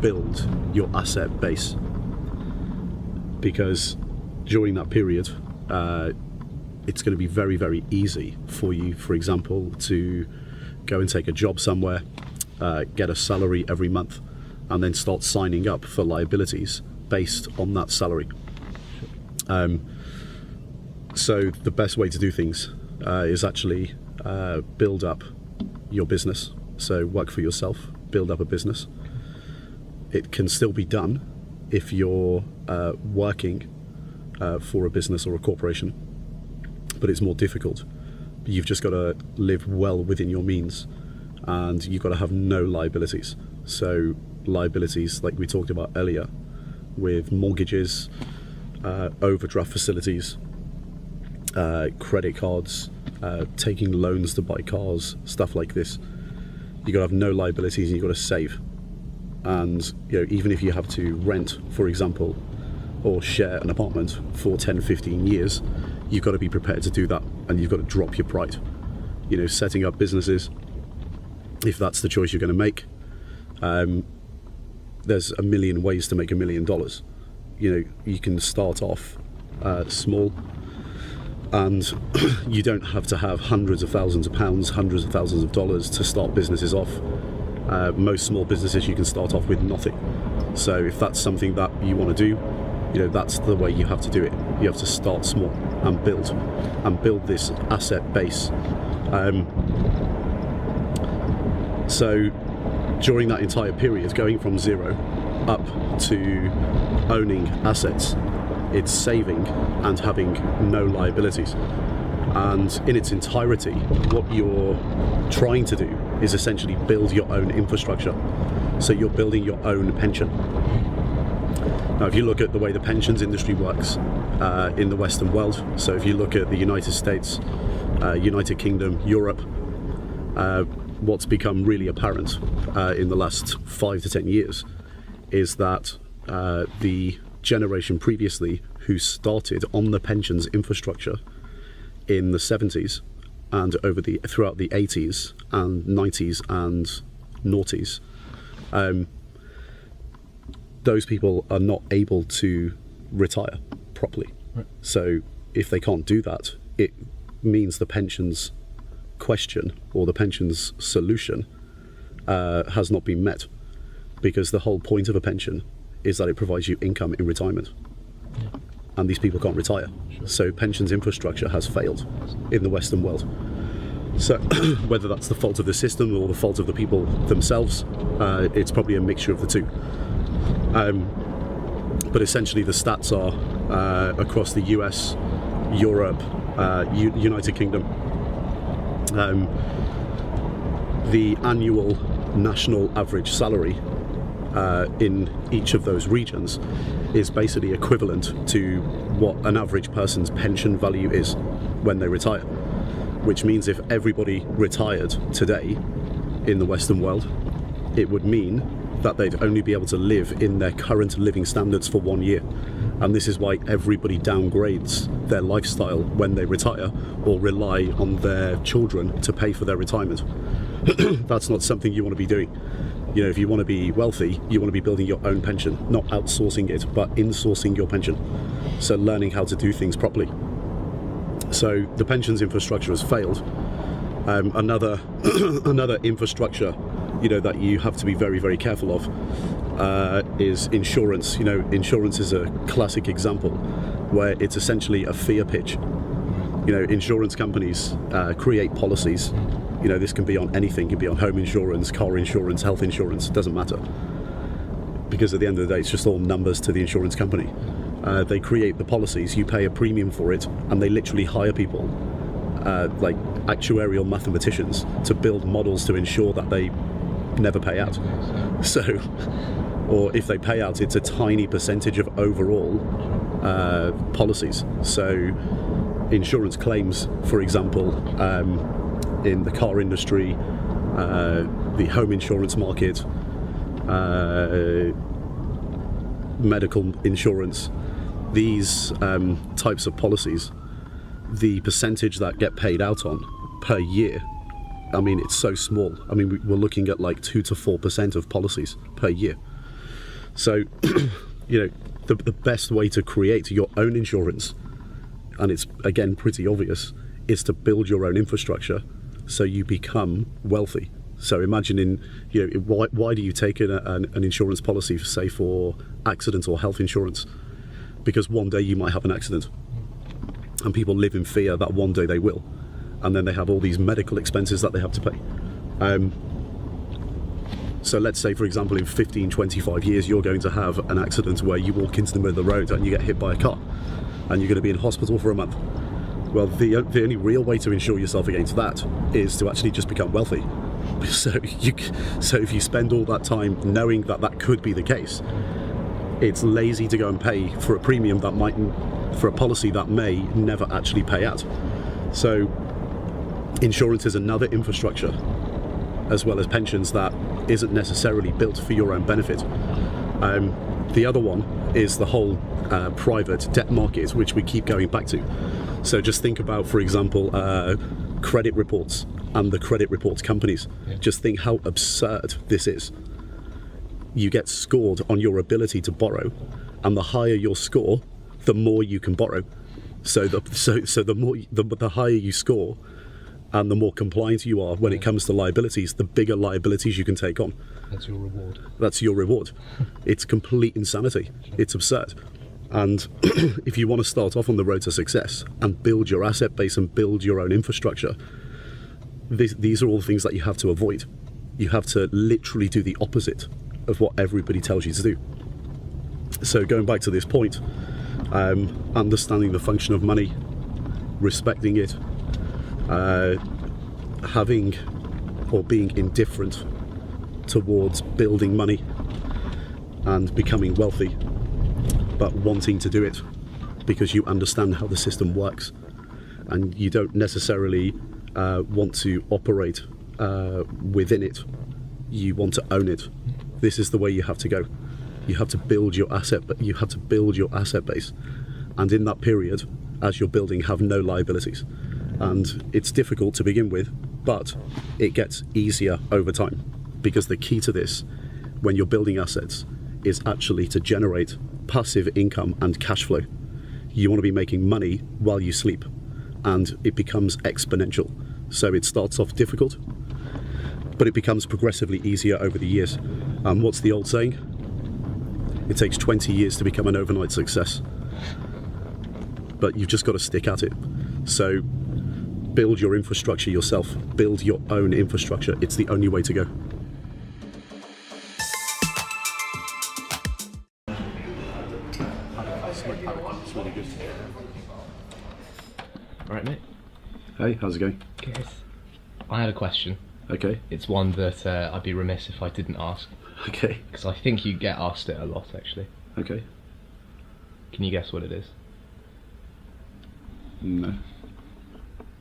build your asset base, because during that period it's going to be very, very easy for you, for example, to go and take a job somewhere, get a salary every month, and then start signing up for liabilities based on that salary. So the best way to do things is actually build up your business. So work for yourself, build up a business. It can still be done if you're working for a business or a corporation, but it's more difficult. You've just got to live well within your means, and you've got to have no liabilities. So liabilities like we talked about earlier, with mortgages, overdraft facilities, credit cards, taking loans to buy cars, stuff like this. You've got to have no liabilities, and you've got to save. And even if you have to rent, for example, or share an apartment for 10, 15 years, you've got to be prepared to do that, and you've got to drop your pride. Setting up businesses, if that's the choice you're going to make, there's a million ways to make $1 million. You can start off small, and you don't have to have hundreds of thousands of pounds, hundreds of thousands of dollars to start businesses off. Most small businesses you can start off with nothing. So if that's something that you want to do, that's the way you have to do it. You have to start small and build this asset base. So during that entire period, going from zero up to owning assets, it's saving and having no liabilities. And in its entirety, what you're trying to do is essentially build your own infrastructure. So you're building your own pension. Now, if you look at the way the pensions industry works in the Western world, so if you look at the United States, United Kingdom, Europe, what's become really apparent in the last 5 to 10 years is that the generation previously who started on the pensions infrastructure in the 70s and throughout the 80s and 90s and noughties, those people are not able to retire properly. Right. So if they can't do that, it means the pensions question or the pensions solution has not been met, because the whole point of a pension is that it provides you income in retirement. Yeah. And these people can't retire. Sure. So pensions infrastructure has failed in the Western world. So whether that's the fault of the system or the fault of the people themselves, it's probably a mixture of the two. But essentially the stats are across the US, Europe, United Kingdom, the annual national average salary in each of those regions is basically equivalent to what an average person's pension value is when they retire. Which means if everybody retired today in the Western world, it would mean that they'd only be able to live in their current living standards for 1 year. And this is why everybody downgrades their lifestyle when they retire or rely on their children to pay for their retirement. That's not something you want to be doing. If you want to be wealthy, you want to be building your own pension, not outsourcing it, but insourcing your pension. So learning how to do things properly. So the pensions infrastructure has failed. Another infrastructure, that you have to be very, very careful of is insurance. Insurance is a classic example where it's essentially a fear pitch. Insurance companies create policies. This can be on anything. It can be on home insurance, car insurance, health insurance. It doesn't matter, because at the end of the day, it's just all numbers to the insurance company. They create the policies, you pay a premium for it, and they literally hire people, like actuarial mathematicians, to build models to ensure that they never pay out. So, or if they pay out, it's a tiny percentage of overall policies. So insurance claims, for example, in the car industry, the home insurance market, medical insurance, these types of policies, the percentage that get paid out on per year, it's so small. We're looking at like 2 to 4% of policies per year. So, the best way to create your own insurance, and it's again pretty obvious, is to build your own infrastructure so you become wealthy. So imagine why do you take an insurance policy, say for accident or health insurance? Because one day you might have an accident, and people live in fear that one day they will, and then they have all these medical expenses that they have to pay. So let's say, for example, in 15, 25 years, you're going to have an accident where you walk into the middle of the road and you get hit by a car, and you're going to be in hospital for a month. Well, the only real way to insure yourself against that is to actually just become wealthy. So if you spend all that time knowing that could be the case, it's lazy to go and pay for a premium for a policy that may never actually pay out. So insurance is another infrastructure, as well as pensions, that isn't necessarily built for your own benefit. The other one is the whole private debt market, which we keep going back to. So just think about, for example, credit reports and the credit reports companies. Yeah. Just think how absurd this is. You get scored on your ability to borrow, and the higher your score, the more you can borrow. So the higher you score, and the more compliant you are when it comes to liabilities, the bigger liabilities you can take on. That's your reward. That's your reward. It's complete insanity. It's absurd. And if you want to start off on the road to success and build your asset base and build your own infrastructure, these are all things that you have to avoid. You have to literally do the opposite of what everybody tells you to do. So going back to this point, understanding the function of money, respecting it, having or being indifferent towards building money and becoming wealthy, but wanting to do it because you understand how the system works, and you don't necessarily want to operate within it. You want to own it. This is the way you have to go. You have to build your asset, but you have to build your asset base, and in that period, as you're building, have no liabilities. And it's difficult to begin with, but it gets easier over time, because the key to this, when you're building assets, is actually to generate passive income and cash flow. You want to be making money while you sleep, and it becomes exponential. So it starts off difficult, but it becomes progressively easier over the years. And what's the old saying? It takes 20 years to become an overnight success, but you've just got to stick at it. So build your infrastructure yourself, build your own infrastructure. It's the only way to go. It's really good. All right, mate. Hey, how's it going? Good. I had a question. Okay. It's one that I'd be remiss if I didn't ask. Okay. Because I think you get asked it a lot, actually. Okay. Can you guess what it is? No.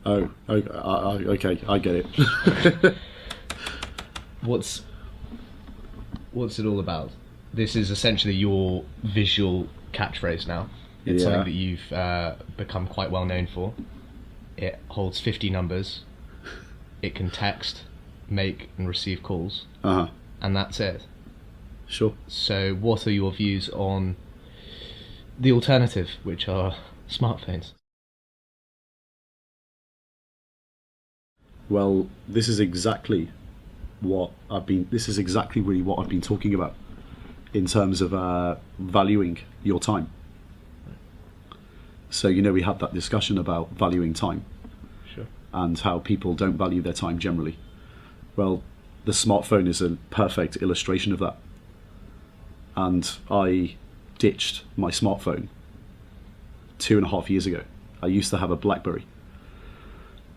Oh, okay, I get it. What's it all about? This is essentially your visual catchphrase now. It's something that you've become quite well known for. It holds 50 numbers. It can text, make and receive calls. Uh-huh. And that's it. Sure. So what are your views on the alternative, which are smartphones? Well, this is exactly really what I've been talking about in terms of valuing your time. So, we had that discussion about valuing time. Sure. And how people don't value their time generally. Well, the smartphone is a perfect illustration of that. And I ditched my smartphone 2.5 years ago. I used to have a BlackBerry.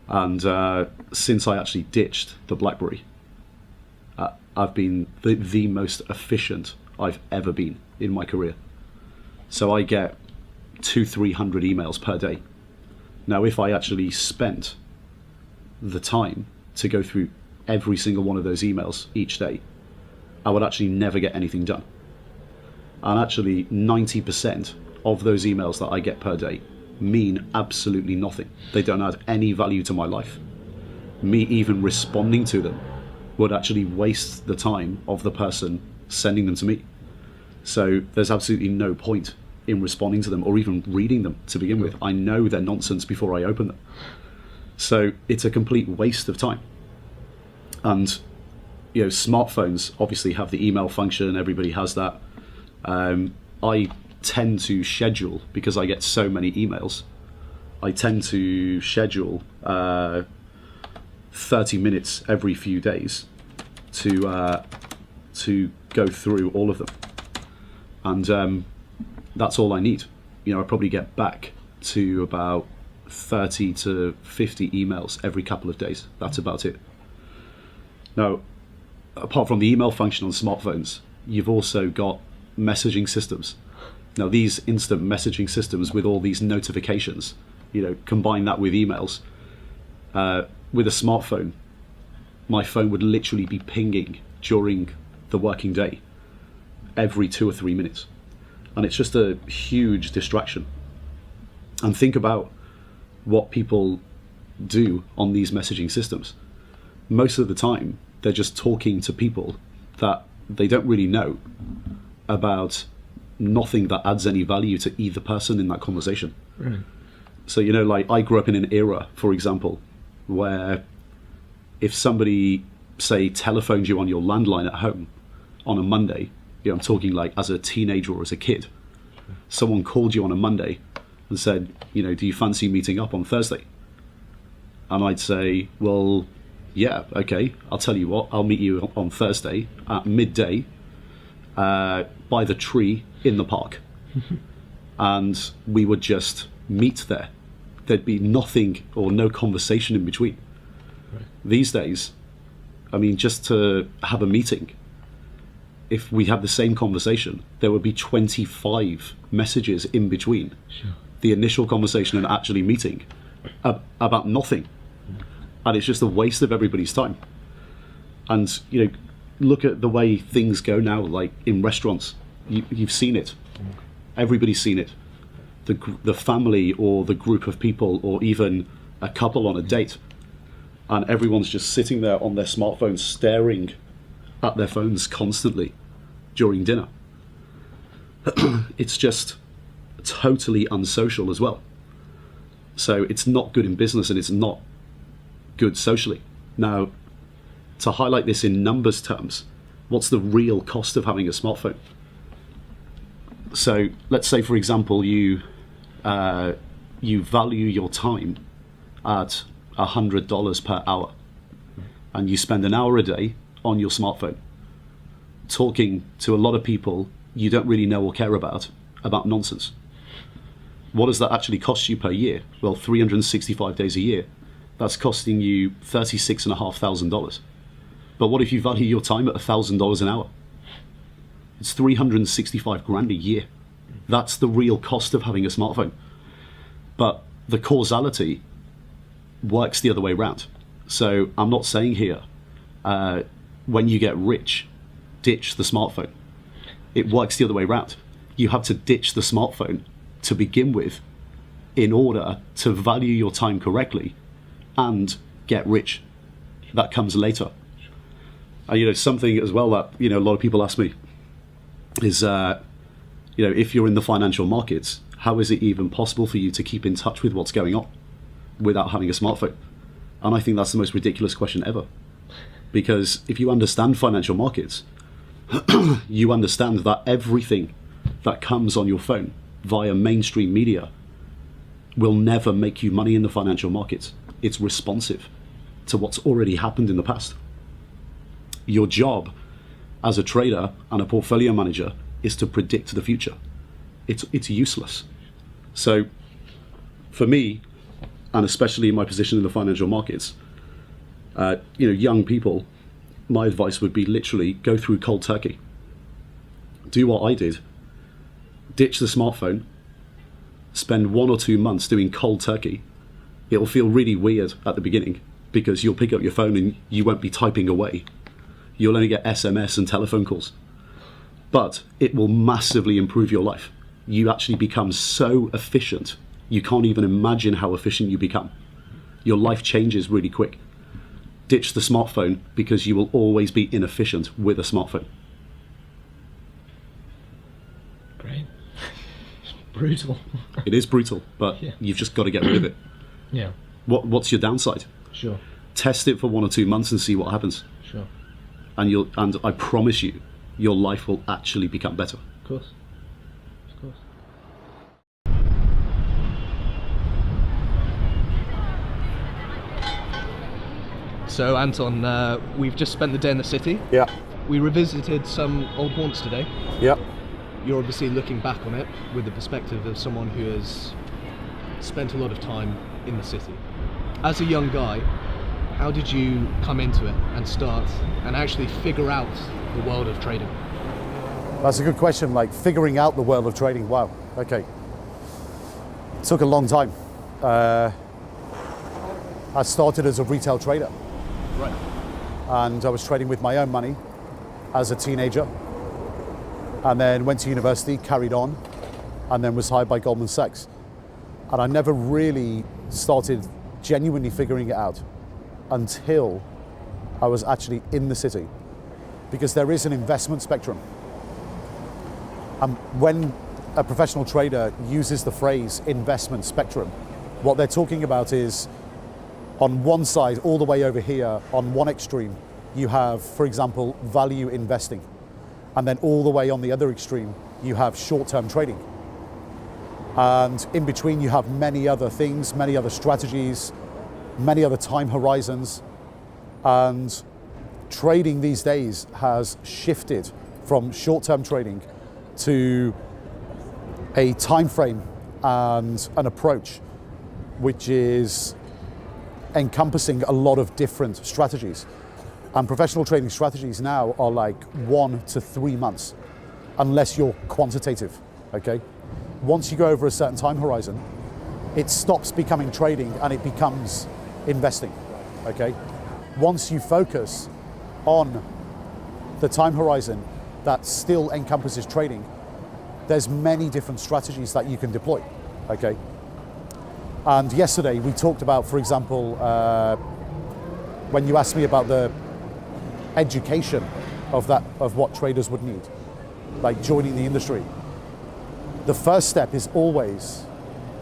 And since I actually ditched the BlackBerry, I've been the most efficient I've ever been in my career. So I get 200-300 emails per day. Now, if I actually spent the time to go through every single one of those emails each day, I would actually never get anything done. And actually 90% of those emails that I get per day mean absolutely nothing. They don't add any value to my life. Me even responding to them would actually waste the time of the person sending them to me. So there's absolutely no point in responding to them or even reading them to begin with. I know they're nonsense before I open them. So it's a complete waste of time. And smartphones obviously have the email function. Everybody has that. I tend to schedule, because I get so many emails, I tend to schedule 30 minutes every few days to go through all of them. And that's all I need. I probably get back to about 30 to 50 emails every couple of days. That's about it. Now, apart from the email function on smartphones, you've also got messaging systems. Now, these instant messaging systems with all these notifications, combine that with emails. With a smartphone, my phone would literally be pinging during the working day every 2 or 3 minutes. And it's just a huge distraction. And think about what people do on these messaging systems. Most of the time, they're just talking to people that they don't really know about nothing that adds any value to either person in that conversation. Right. So, like I grew up in an era, for example, where if somebody, say, telephoned you on your landline at home on a Monday, I'm talking like as a teenager or as a kid, someone called you on a Monday and said, do you fancy meeting up on Thursday? And I'd say, well, yeah, okay, I'll tell you what, I'll meet you on Thursday at midday by the tree in the park. And we would just meet there. There'd be nothing or no conversation in between. Right. These days, just to have a meeting, if we had the same conversation, there would be 25 messages in between the initial conversation and actually meeting about nothing. And it's just a waste of everybody's time. And, look at the way things go now, like in restaurants. You've seen it. Everybody's seen it. The family or the group of people or even a couple on a date. And everyone's just sitting there on their smartphones staring at their phones constantly during dinner. It's just totally unsocial as well. So it's not good in business and it's not good socially. Now, to highlight this in numbers terms, what's the real cost of having a smartphone? So let's say, for example, you value your time at $100 per hour, and you spend an hour a day on your smartphone talking to a lot of people you don't really know or care about nonsense. What does that actually cost you per year? Well, 365 days a year. That's costing you $36,500. But what if you value your time at $1,000 an hour? It's 365 grand a year. That's the real cost of having a smartphone. But the causality works the other way around. So I'm not saying here, when you get rich, ditch the smartphone. It works the other way around. You have to ditch the smartphone to begin with in order to value your time correctly and get rich. That comes later. Something as well that, a lot of people ask me is, if you're in the financial markets, how is it even possible for you to keep in touch with what's going on without having a smartphone? And I think that's the most ridiculous question ever. Because if you understand financial markets, you understand that everything that comes on your phone via mainstream media will never make you money in the financial markets. It's responsive to what's already happened in the past. Your job as a trader and a portfolio manager is to predict the future. It's useless. So for me, and especially in my position in the financial markets, young people, my advice would be literally go through cold turkey. Do what I did. Ditch the smartphone. Spend 1 or 2 months doing cold turkey. It'll feel really weird at the beginning because you'll pick up your phone and you won't be typing away. You'll only get SMS and telephone calls. But it will massively improve your life. You actually become so efficient, you can't even imagine how efficient you become. Your life changes really quick. Ditch the smartphone because you will always be inefficient with a smartphone. Great. Brutal. It is brutal, but you've just got to get rid of it. Yeah. What's your downside? Sure. Test it for 1 or 2 months and see what happens. Sure. And I promise you, your life will actually become better. Of course. Of course. So Anton, we've just spent the day in the city. Yeah. We revisited some old haunts today. Yeah. You're obviously looking back on it with the perspective of someone who has spent a lot of time in the city. As a young guy, how did you come into it and start and actually figure out the world of trading? That's a good question, like figuring out the world of trading. Wow, okay. It took a long time. I started as a retail trader. Right. And I was trading with my own money as a teenager, and then went to university, carried on, and then was hired by Goldman Sachs. And I never really started genuinely figuring it out until I was actually in the city, because there is an investment spectrum. And when a professional trader uses the phrase investment spectrum, what they're talking about is, on one side, all the way over here, on one extreme, you have, for example, value investing. And then all the way on the other extreme, you have short-term trading. And in between, you have many other things, many other strategies, many other time horizons. And trading these days has shifted from short-term trading to a time frame and an approach which is encompassing a lot of different strategies. And professional trading strategies now are like 1 to 3 months, unless you're quantitative, okay? Once you go over a certain time horizon, it stops becoming trading and it becomes investing, okay? Once you focus on the time horizon that still encompasses trading, there's many different strategies that you can deploy, okay? And yesterday we talked about, for example, when you asked me about the education of what traders would need, like joining the industry. The first step is always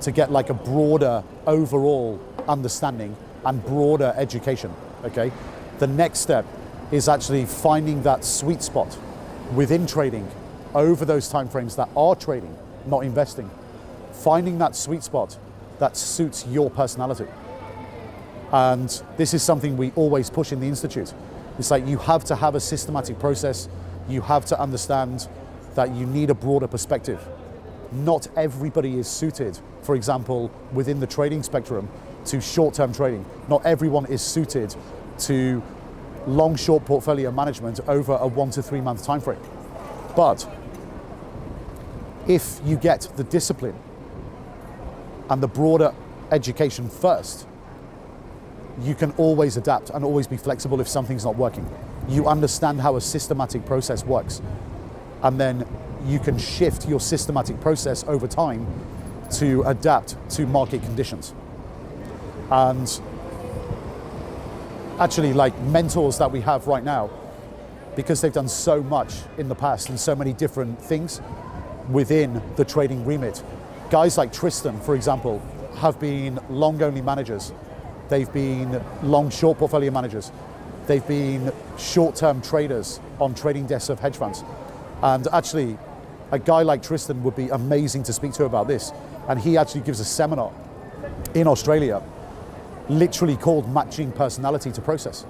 to get like a broader overall understanding and broader education, okay? The next step is actually finding that sweet spot within trading over those timeframes that are trading, not investing. Finding that sweet spot that suits your personality. And this is something we always push in the Institute. It's like you have to have a systematic process. You have to understand that you need a broader perspective. Not everybody is suited, for example, within the trading spectrum, to short-term trading. Not everyone is suited to long-short portfolio management over a 1 to 3 month time frame. But if you get the discipline and the broader education first, you can always adapt and always be flexible if something's not working. You understand how a systematic process works, and then you can shift your systematic process over time to adapt to market conditions. And actually, like mentors that we have right now, because they've done so much in the past and so many different things within the trading remit. Guys like Tristan, for example, have been long-only managers. They've been long-short portfolio managers. They've been short-term traders on trading desks of hedge funds. And actually, a guy like Tristan would be amazing to speak to about this. And he actually gives a seminar in Australia, literally called Matching Personality to Process,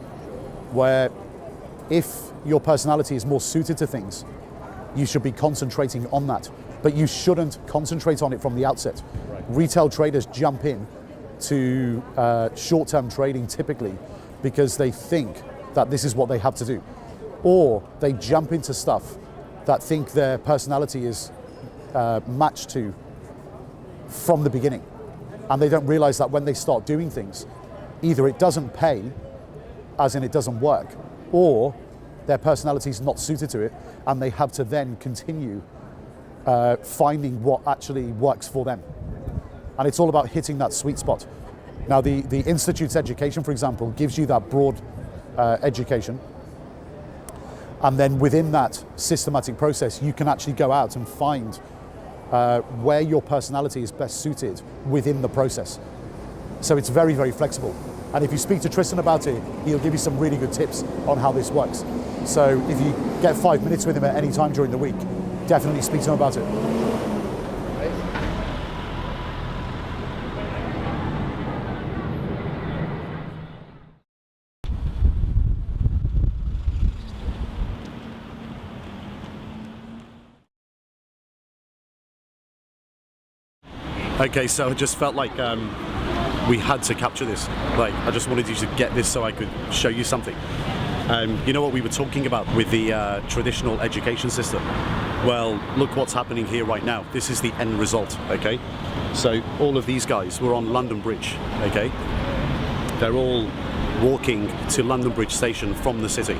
where if your personality is more suited to things, you should be concentrating on that. But you shouldn't concentrate on it from the outset. Right. Retail traders jump in to short-term trading typically because they think that this is what they have to do. Or they jump into stuff that think their personality is matched to from the beginning. And they don't realize that when they start doing things, either it doesn't pay, as in it doesn't work, or their personality is not suited to it, and they have to then continue finding what actually works for them. And it's all about hitting that sweet spot. Now, the Institute's education, for example, gives you that broad education. And then within that systematic process, you can actually go out and find where your personality is best suited within the process. So it's very, very flexible. And if you speak to Tristan about it, he'll give you some really good tips on how this works. So if you get 5 minutes with him at any time during the week, definitely speak to him about it. Okay, so I just felt like we had to capture this. Like, I just wanted you to get this so I could show you something. You know what we were talking about with the traditional education system? Well, look what's happening here right now. This is the end result, okay? So all of these guys were on London Bridge, okay? They're all walking to London Bridge station from the city.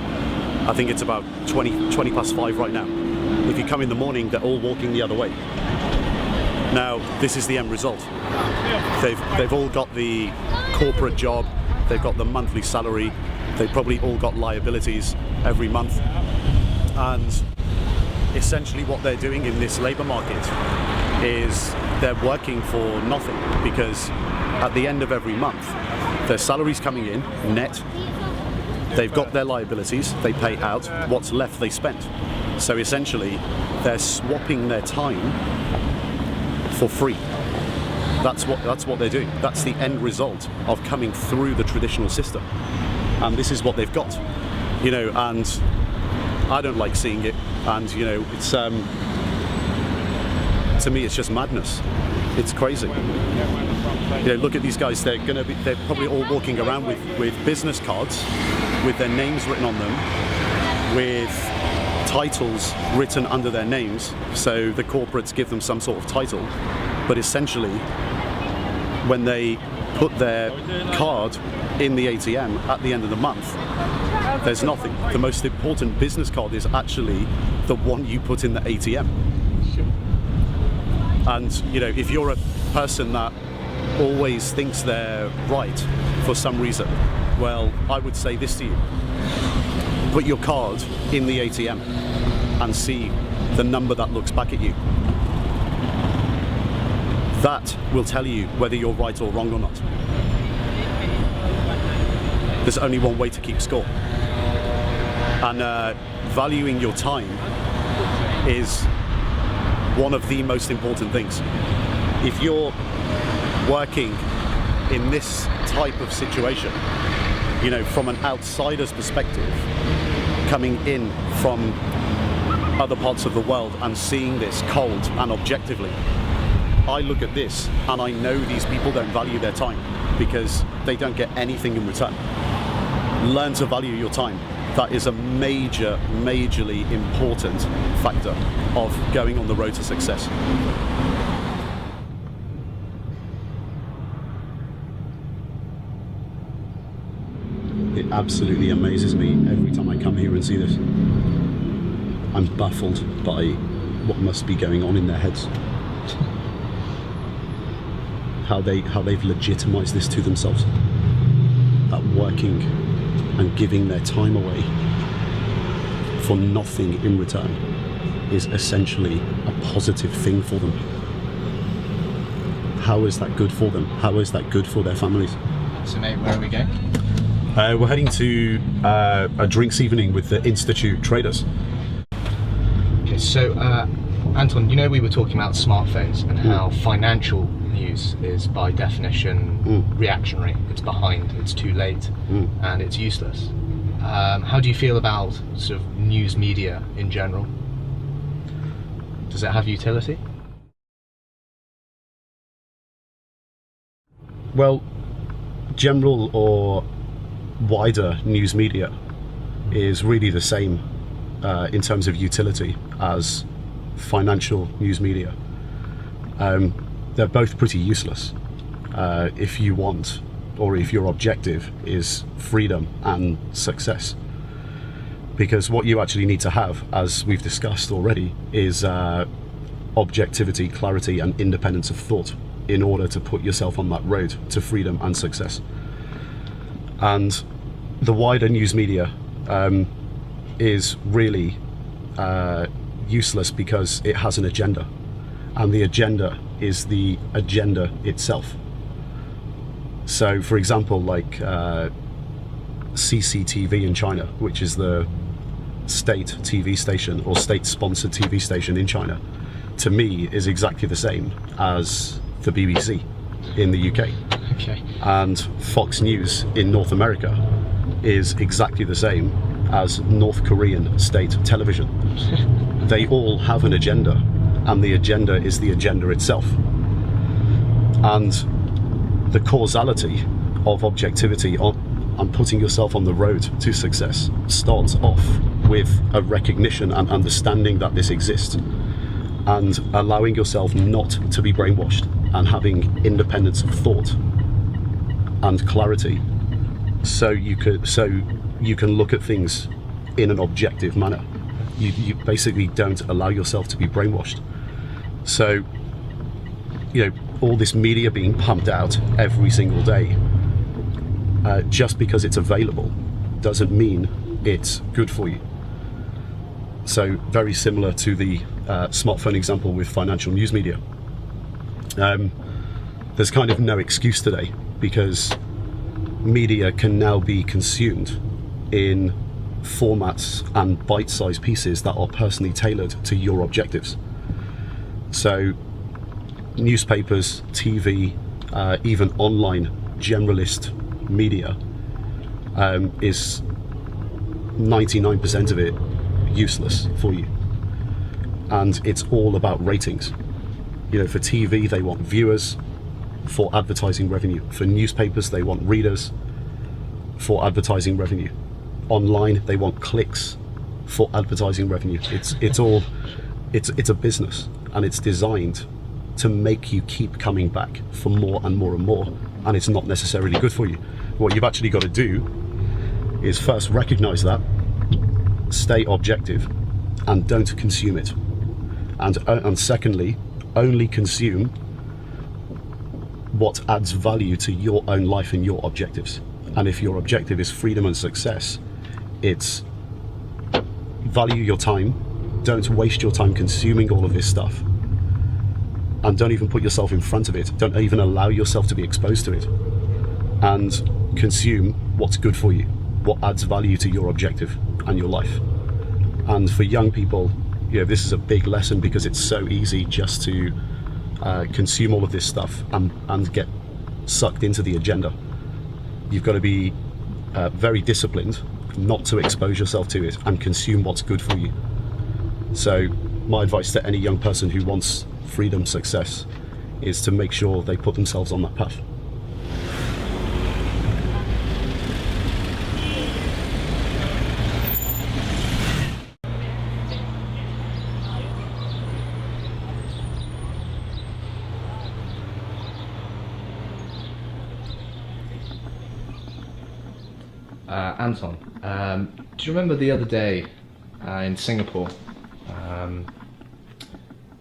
I think it's about 20 past 5 right now. If you come in the morning, they're all walking the other way. Now, this is the end result. They've all got the corporate job, they've got the monthly salary, they've probably all got liabilities every month. And essentially what they're doing in this labour market is they're working for nothing, because at the end of every month, their salary's coming in, net, they've got their liabilities, they pay out, what's left they spent. So essentially, they're swapping their time for free. That's what they're doing. That's the end result of coming through the traditional system. And this is what they've got. You know, and I don't like seeing it. And you know, it's to me it's just madness. It's crazy. You know, look at these guys, they're probably all walking around with business cards with their names written on them, with titles written under their names, so the corporates give them some sort of title, but essentially when they put their card in the ATM at the end of the month, there's nothing. The most important business card is actually the one you put in the ATM. And you know, if you're a person that always thinks they're right for some reason, well, I would say this to you: put your card in the ATM and see the number that looks back at you. That will tell you whether you're right or wrong or not. There's only one way to keep score. And valuing your time is one of the most important things. If you're working in this type of situation, you know, from an outsider's perspective, coming in from other parts of the world and seeing this cold and objectively, I look at this and I know these people don't value their time because they don't get anything in return. Learn to value your time. That is a majorly important factor of going on the road to success. It absolutely amazes me every time I come here and see this. I'm baffled by what must be going on in their heads. How they've legitimized this to themselves. That working and giving their time away for nothing in return is essentially a positive thing for them. How is that good for them? How is that good for their families? So mate, where are we going? We're heading to a drinks evening with the Institute traders. Okay, so Anton, you know we were talking about smartphones and how financial news is by definition reactionary. It's behind, it's too late, and it's useless. How do you feel about sort of news media in general? Does it have utility? Well, general or wider news media is really the same in terms of utility as financial news media. They're both pretty useless if you want, or if your objective is freedom and success. Because what you actually need to have, as we've discussed already, is objectivity, clarity and independence of thought in order to put yourself on that road to freedom and success. And the wider news media is really useless because it has an agenda. and the agenda is the agenda itself. So, for example, like CCTV in China, which is the state TV station or state-sponsored TV station in China, to me is exactly the same as the BBC in the UK. Okay. And Fox News in North America is exactly the same as North Korean state television. They all have an agenda, and the agenda is the agenda itself. And the causality of objectivity and putting yourself on the road to success starts off with a recognition and understanding that this exists, and allowing yourself not to be brainwashed, and having independence of thought and clarity, so you can look at things in an objective manner. You basically don't allow yourself to be brainwashed. So, all this media being pumped out every single day, just because it's available doesn't mean it's good for you. So very similar to the smartphone example with financial news media. There's kind of no excuse today, because media can now be consumed in formats and bite-sized pieces that are personally tailored to your objectives. So newspapers, TV, even online generalist media is 99% of it useless for you, and it's all about ratings. For TV they want viewers for advertising revenue. For newspapers they want readers for advertising revenue. Online they want clicks for advertising revenue. It's a business, and it's designed to make you keep coming back for more and more and more, and it's not necessarily good for you. What you've actually got to do is first recognize that, stay objective, and don't consume it. And secondly, only consume what adds value to your own life and your objectives. And if your objective is freedom and success, it's value your time, don't waste your time consuming all of this stuff, and don't even put yourself in front of it. Don't even allow yourself to be exposed to it, and consume what's good for you, what adds value to your objective and your life. And for young people, this is a big lesson, because it's so easy just to consume all of this stuff and get sucked into the agenda. You've got to be very disciplined not to expose yourself to it and consume what's good for you. So my advice to any young person who wants freedom, success, is to make sure they put themselves on that path. Anton, do you remember the other day in Singapore,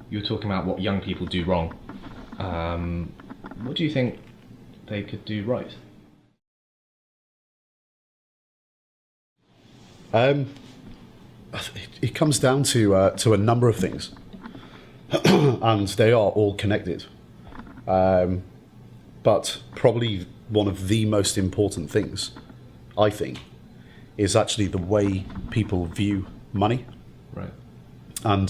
you were talking about what young people do wrong. What do you think they could do right? It comes down to a number of things, and they are all connected. But probably one of the most important things, I think, is actually the way people view money. Right. And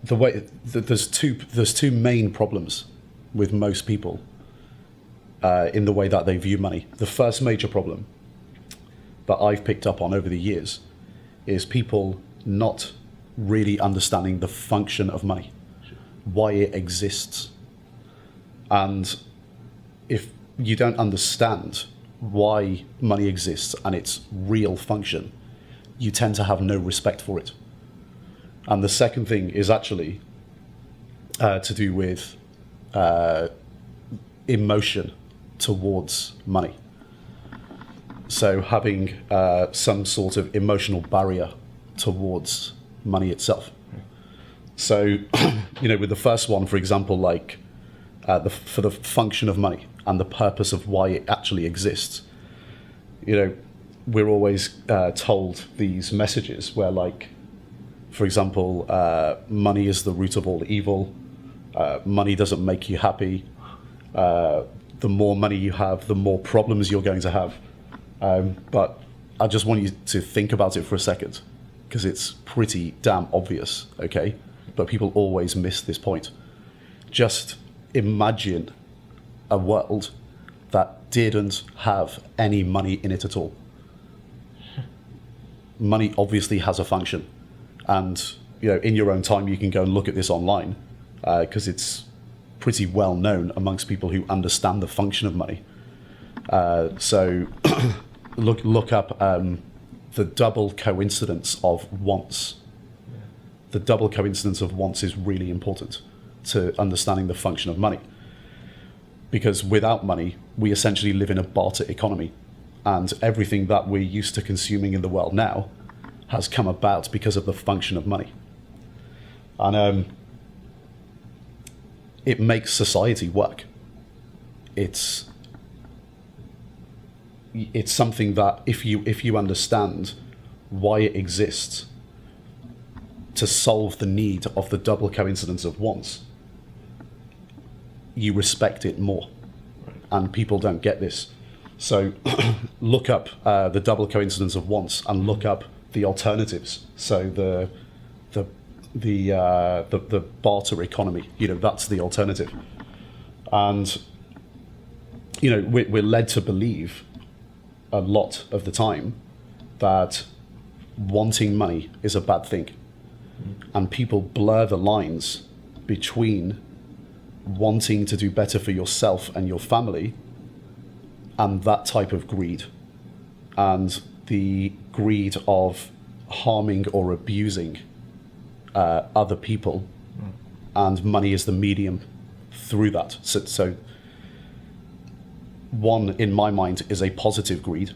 the way there's two main problems with most people in the way that they view money. The first major problem that I've picked up on over the years is people not really understanding the function of money, why it exists. And if you don't understand why money exists and its real function, you tend to have no respect for it. And the second thing is actually to do with emotion towards money. So having some sort of emotional barrier towards money itself. So, with the first one, for example, like for the function of money and the purpose of why it actually exists, we're always told these messages where, like, for example, money is the root of all evil. Money doesn't make you happy. The more money you have, the more problems you're going to have. But I just want you to think about it for a second, because it's pretty damn obvious, okay? But people always miss this point. Just imagine a world that didn't have any money in it at all. Money obviously has a function. And in your own time, you can go and look at this online, because it's pretty well known amongst people who understand the function of money. So look up the double coincidence of wants. The double coincidence of wants is really important to understanding the function of money. Because without money, we essentially live in a barter economy. And everything that we're used to consuming in the world now has come about because of the function of money. And it makes society work. It's something that if you understand why it exists, to solve the need of the double coincidence of wants, you respect it more. And people don't get this. So look up the double coincidence of wants and look up the alternatives. So the barter economy, that's the alternative. And we're led to believe a lot of the time that wanting money is a bad thing. And people blur the lines between wanting to do better for yourself and your family and that type of greed, and the greed of harming or abusing other people, and money is the medium through that. So one, in my mind, is a positive greed,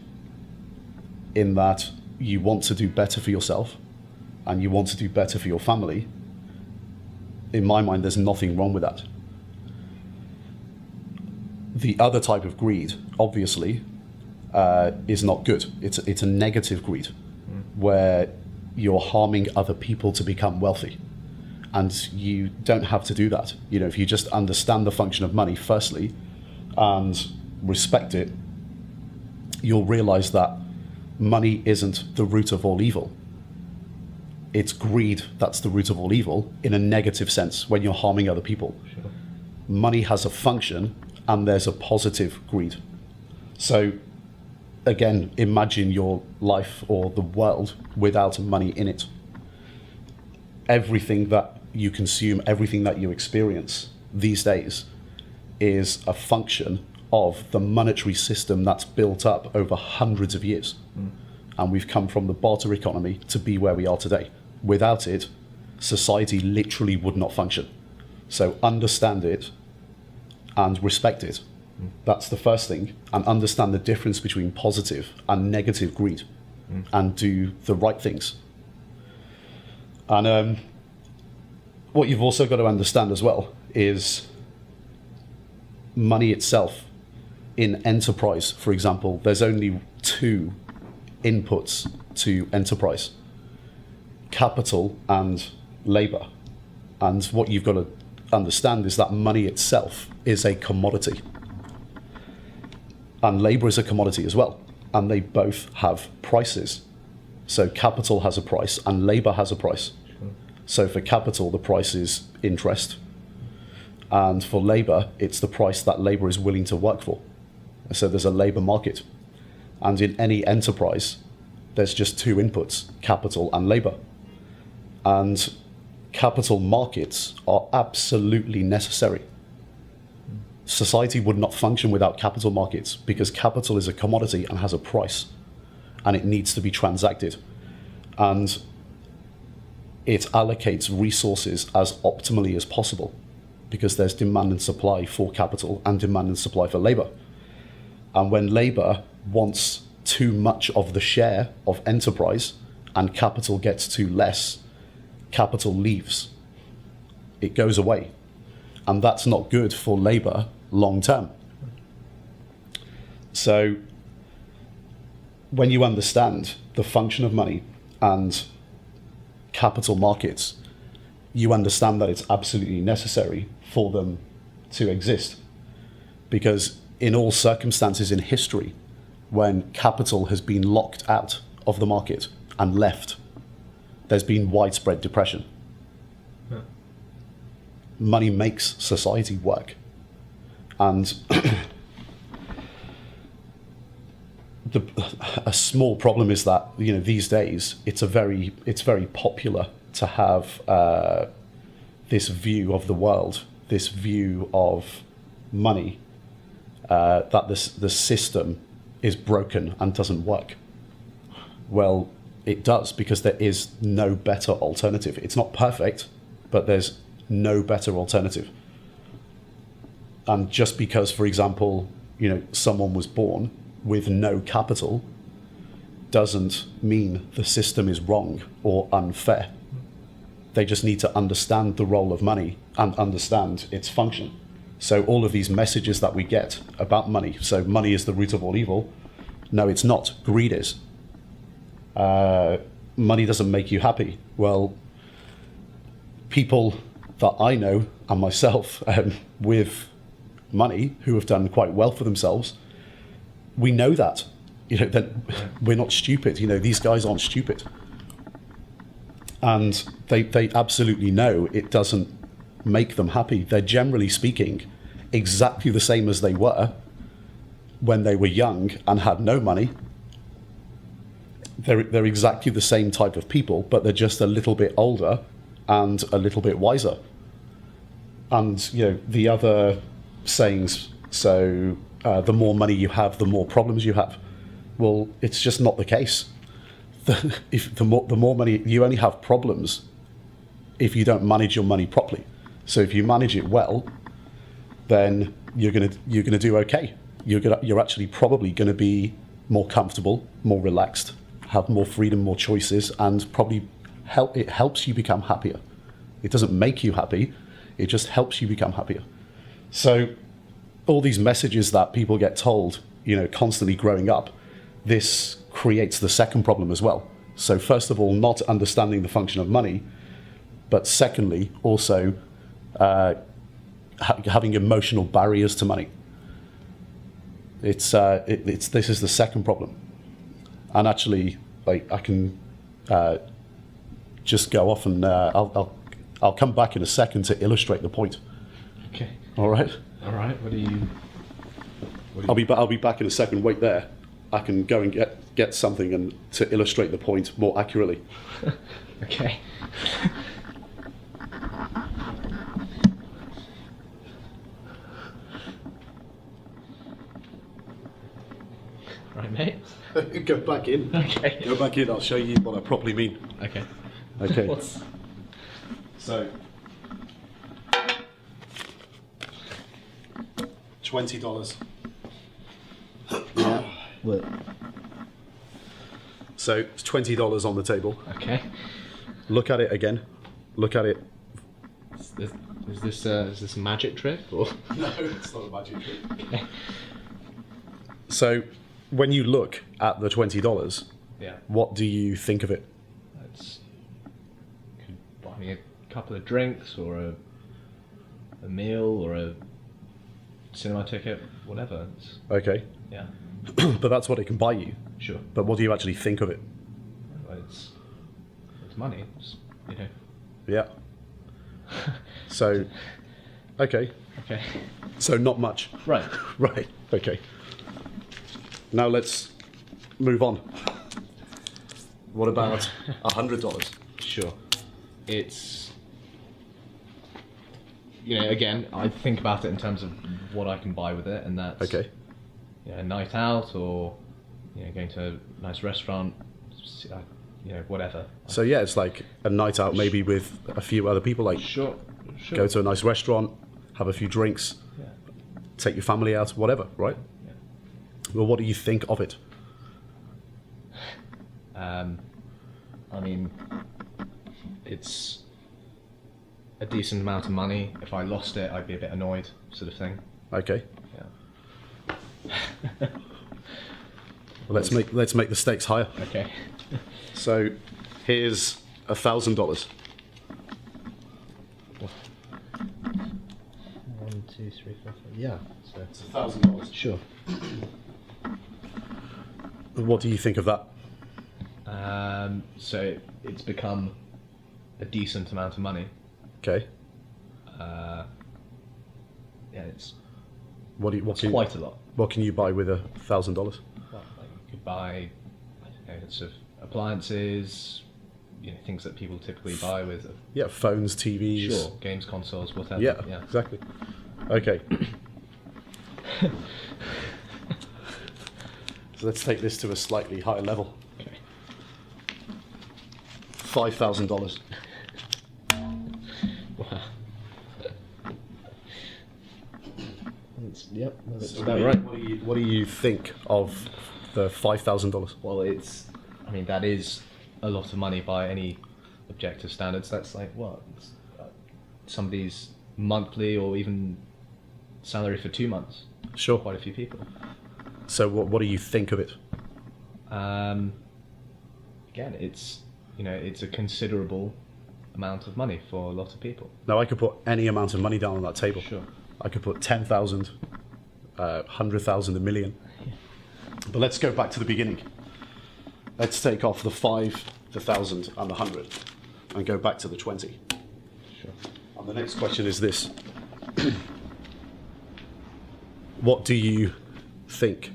in that you want to do better for yourself and you want to do better for your family. In my mind, there's nothing wrong with that. The other type of greed, obviously, is not good. It's a negative greed, where you're harming other people to become wealthy. And you don't have to do that. If you just understand the function of money, firstly, and respect it, you'll realize that money isn't the root of all evil. It's greed that's the root of all evil, in a negative sense, when you're harming other people. Sure. Money has a function, and there's a positive greed. So again, imagine your life or the world without money in it. Everything that you consume, everything that you experience these days is a function of the monetary system that's built up over hundreds of years. And we've come from the barter economy to be where we are today. Without it, society literally would not function. So understand it and respect it. That's the first thing. And understand the difference between positive and negative greed, and do the right things. And what you've also got to understand as well is money itself. In enterprise, for example, there's only two inputs to enterprise: capital and labor. And what you've got to understand is that money itself is a commodity, and labor is a commodity as well, and they both have prices. So capital has a price and labor has a price. So for capital, the price is interest, and for labor, it's the price that labor is willing to work for. So there's a labor market. And in any enterprise, there's just two inputs: capital and labor. And capital markets are absolutely necessary. Society would not function without capital markets, because capital is a commodity and has a price, and it needs to be transacted. And it allocates resources as optimally as possible, because there's demand and supply for capital and demand and supply for labor. And when labor wants too much of the share of enterprise and capital gets too less, capital leaves. It goes away. And that's not good for labor long term. So when you understand the function of money and capital markets, you understand that it's absolutely necessary for them to exist. Because in all circumstances in history, when capital has been locked out of the market and left, there's been widespread depression. Yeah. Money makes society work. And a small problem is that, you know, these days it's very popular to have this view of the world, this view of money, that the system is broken and doesn't work. Well, it does, because there is no better alternative. It's not perfect, but there's no better alternative. And just because, for example, you know, someone was born with no capital doesn't mean the system is wrong or unfair. They just need to understand the role of money and understand its function. So all of these messages that we get about money, so money is the root of all evil. No, it's not. Greed is. Money doesn't make you happy. Well, people that I know and myself with money who have done quite well for themselves, we know that, you know, that we're not stupid. You know, these guys aren't stupid, and they absolutely know it doesn't make them happy. They're generally speaking exactly the same as they were when they were young and had no money. They're exactly the same type of people, but they're just a little bit older and a little bit wiser. And, you know, the other sayings, so the more money you have, the more problems you have. Well, it's just not the case. The more money, you only have problems if you don't manage your money properly. So if you manage it well, then you're gonna do okay. You're actually probably gonna be more comfortable, more relaxed, have more freedom, more choices, and probably it helps you become happier. It doesn't make you happy, it just helps you become happier. So all these messages that people get told, you know, constantly growing up, this creates the second problem as well. So first of all, not understanding the function of money, but secondly, also having emotional barriers to money. This is the second problem. And actually, like, I can just go off and I'll come back in a second to illustrate the point. Okay. All right. All right. I'll be back in a second. Wait there. I can go and get something and to illustrate the point more accurately. Okay. Right, mate. Go back in. Okay. Go back in. I'll show you what I properly mean. Okay. Okay. So, $20. Yeah. What? So it's $20 on the table. Okay. Look at it again. Look at it. Is this a magic trick or? No, it's not a magic trick. Okay. So, when you look at the $20, Yeah. what do you think of it? It's could buy me a couple of drinks or a meal or a cinema ticket, whatever. Okay. Yeah. But that's what it can buy you. Sure. But what do you actually think of it? Well, it's money. It's, you know. Yeah. So, okay. Okay. So not much. Right. Right. Okay. Now let's move on. What about $100? Sure. It's, you know, again, I think about it in terms of what I can buy with it, and that's Okay. you know, a night out or, you know, going to a nice restaurant, you know, whatever. So yeah, it's like a night out maybe with a few other people, like Sure. go to a nice restaurant, have a few drinks, Yeah. take your family out, whatever, right? Yeah. Well, what do you think of it? I mean, it's a decent amount of money. If I lost it, I'd be a bit annoyed, sort of thing. Okay. Yeah. Well, let's make the stakes higher. Okay. So here's $1,000. 1, 2, 3, 4, 5. Yeah. So It's $1,000. sure. What do you think of that? So it's become a decent amount of money. Okay. Yeah, it's Quite a lot. What can you buy with $1,000? Well, like you could buy, I don't know, sort of appliances, things that people typically buy with. Yeah, phones, TVs. Sure, games, consoles, whatever. Yeah, exactly. Okay. So let's take this to a slightly higher level. Okay. $5,000. Wow. Yep, that's So about right. What do you think of the $5,000? Well, that is a lot of money by any objective standards. That's like what? It's, somebody's monthly or even salary for 2 months. Sure. Quite a few people. So what do you think of it? Again, it's a considerable amount of money for a lot of people. Now, I could put any amount of money down on that table. Sure. I could put 10,000, 100,000, a million. But let's go back to the beginning. Let's take off the 5, the 1,000, and the 100, and go back to the 20. Sure. And the next question is this. What do you think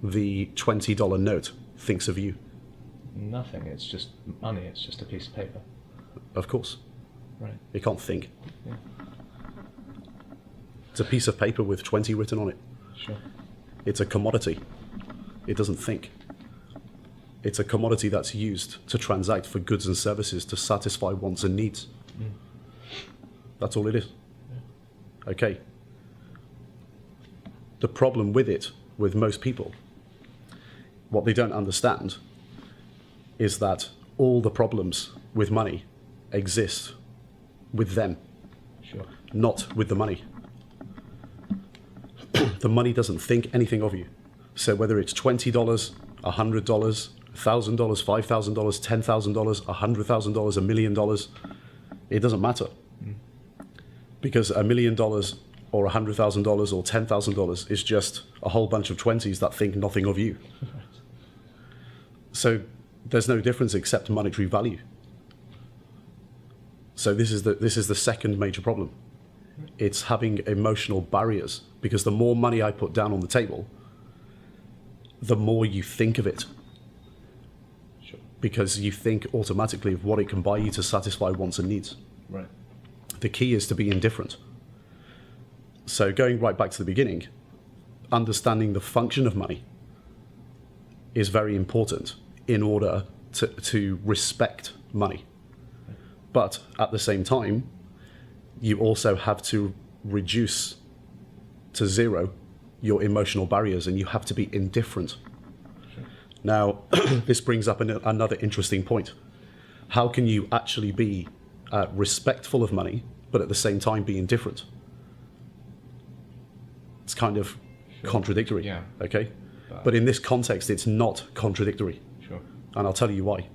the $20 note thinks of you? Nothing. It's just money. It's just a piece of paper. Of course. Right. It can't think. Yeah. It's a piece of paper with 20 written on it. Sure. It's a commodity. It doesn't think. It's a commodity that's used to transact for goods and services to satisfy wants and needs. That's all it is. Yeah. Okay. The problem with it, with most people, what they don't understand is that all the problems with money exist with them, Sure. not with the money. The money doesn't think anything of you. So whether it's $20, $100, $1,000, $5,000, $10,000, $100,000, $1 million, it doesn't matter. Because $1 million or $100,000 or $10,000 is just a whole bunch of 20s that think nothing of you. So there's no difference except monetary value. So this is the second major problem. It's having emotional barriers, because the more money I put down on the table, the more you think of it. Sure. Because you think automatically of what it can buy you to satisfy wants and needs. Right. The key is to be indifferent. So going right back to the beginning, understanding the function of money is very important in order to respect money. But at the same time, you also have to reduce to zero your emotional barriers, and you have to be indifferent. Sure. Now, this brings up another interesting point. How can you actually be respectful of money, but at the same time be indifferent? It's kind of contradictory. Yeah. Okay? But in this context, it's not contradictory. Sure. And I'll tell you why.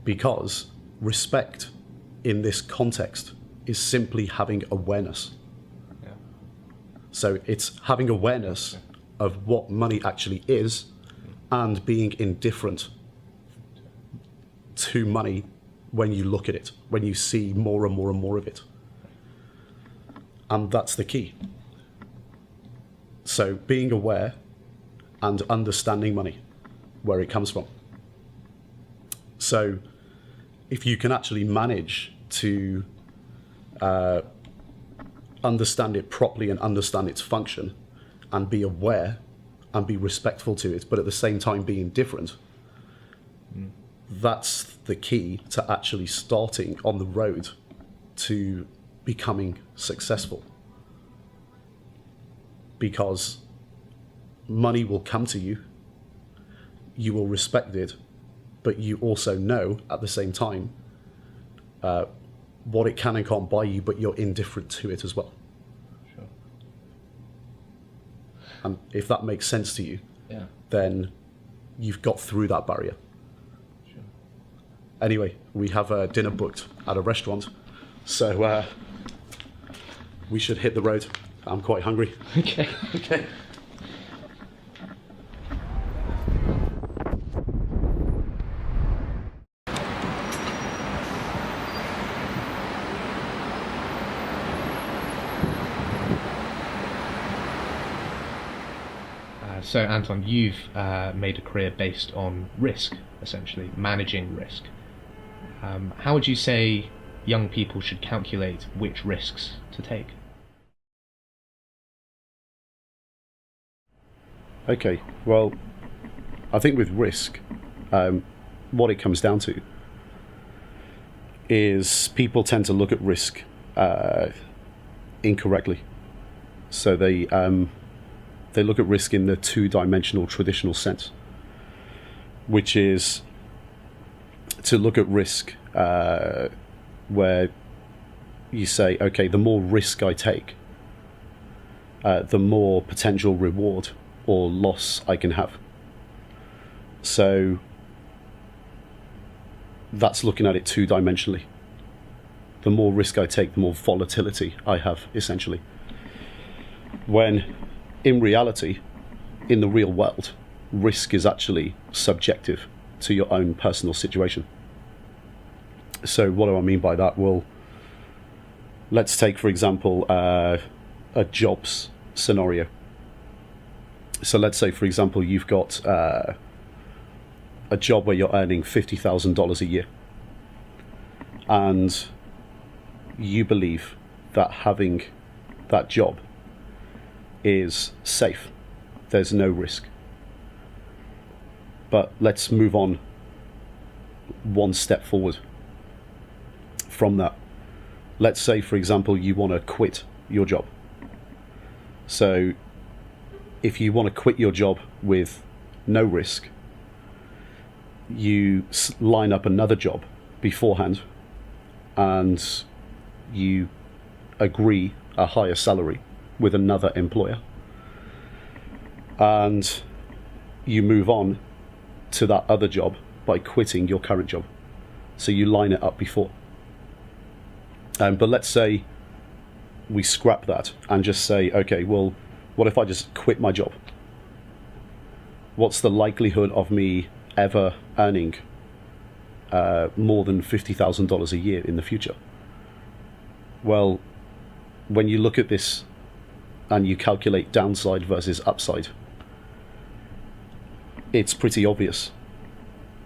Because respect in this context is simply having awareness. Yeah. So it's having awareness of what money actually is and being indifferent to money when you look at it, when you see more and more and more of it. And that's the key. So being aware and understanding money, where it comes from. So if you can actually manage to understand it properly and understand its function and be aware and be respectful to it, but at the same time be indifferent, that's the key to actually starting on the road to becoming successful. Because money will come to you, you will respect it, but you also know at the same time what it can and can't buy you, but you're indifferent to it as well. Sure. And if that makes sense to you, Yeah. then you've got through that barrier. Sure. Anyway, we have a dinner booked at a restaurant, so we should hit the road. I'm quite hungry. Okay. Okay. So, Anton, you've made a career based on risk, essentially, managing risk. How would you say young people should calculate which risks to take? Okay, well, I think with risk, what it comes down to is people tend to look at risk incorrectly. So they look at risk in the two-dimensional traditional sense, which is to look at risk where you say, okay, the more risk I take, the more potential reward or loss I can have. So that's looking at it two-dimensionally. The more risk I take, the more volatility I have, essentially. When in reality, in the real world, risk is actually subjective to your own personal situation. So what do I mean by that? Well, let's take, for example, a jobs scenario. So let's say, for example, you've got a job where you're earning $50,000 a year, and you believe that having that job is safe. There's no risk. But let's move on one step forward from that. Let's say, for example, you want to quit your job. So if you want to quit your job with no risk, you line up another job beforehand and you agree a higher salary with another employer, and you move on to that other job by quitting your current job. So you line it up before. But let's say we scrap that and just say, okay, well, what if I just quit my job? What's the likelihood of me ever earning more than $50,000 a year in the future? Well, when you look at this and you calculate downside versus upside, it's pretty obvious.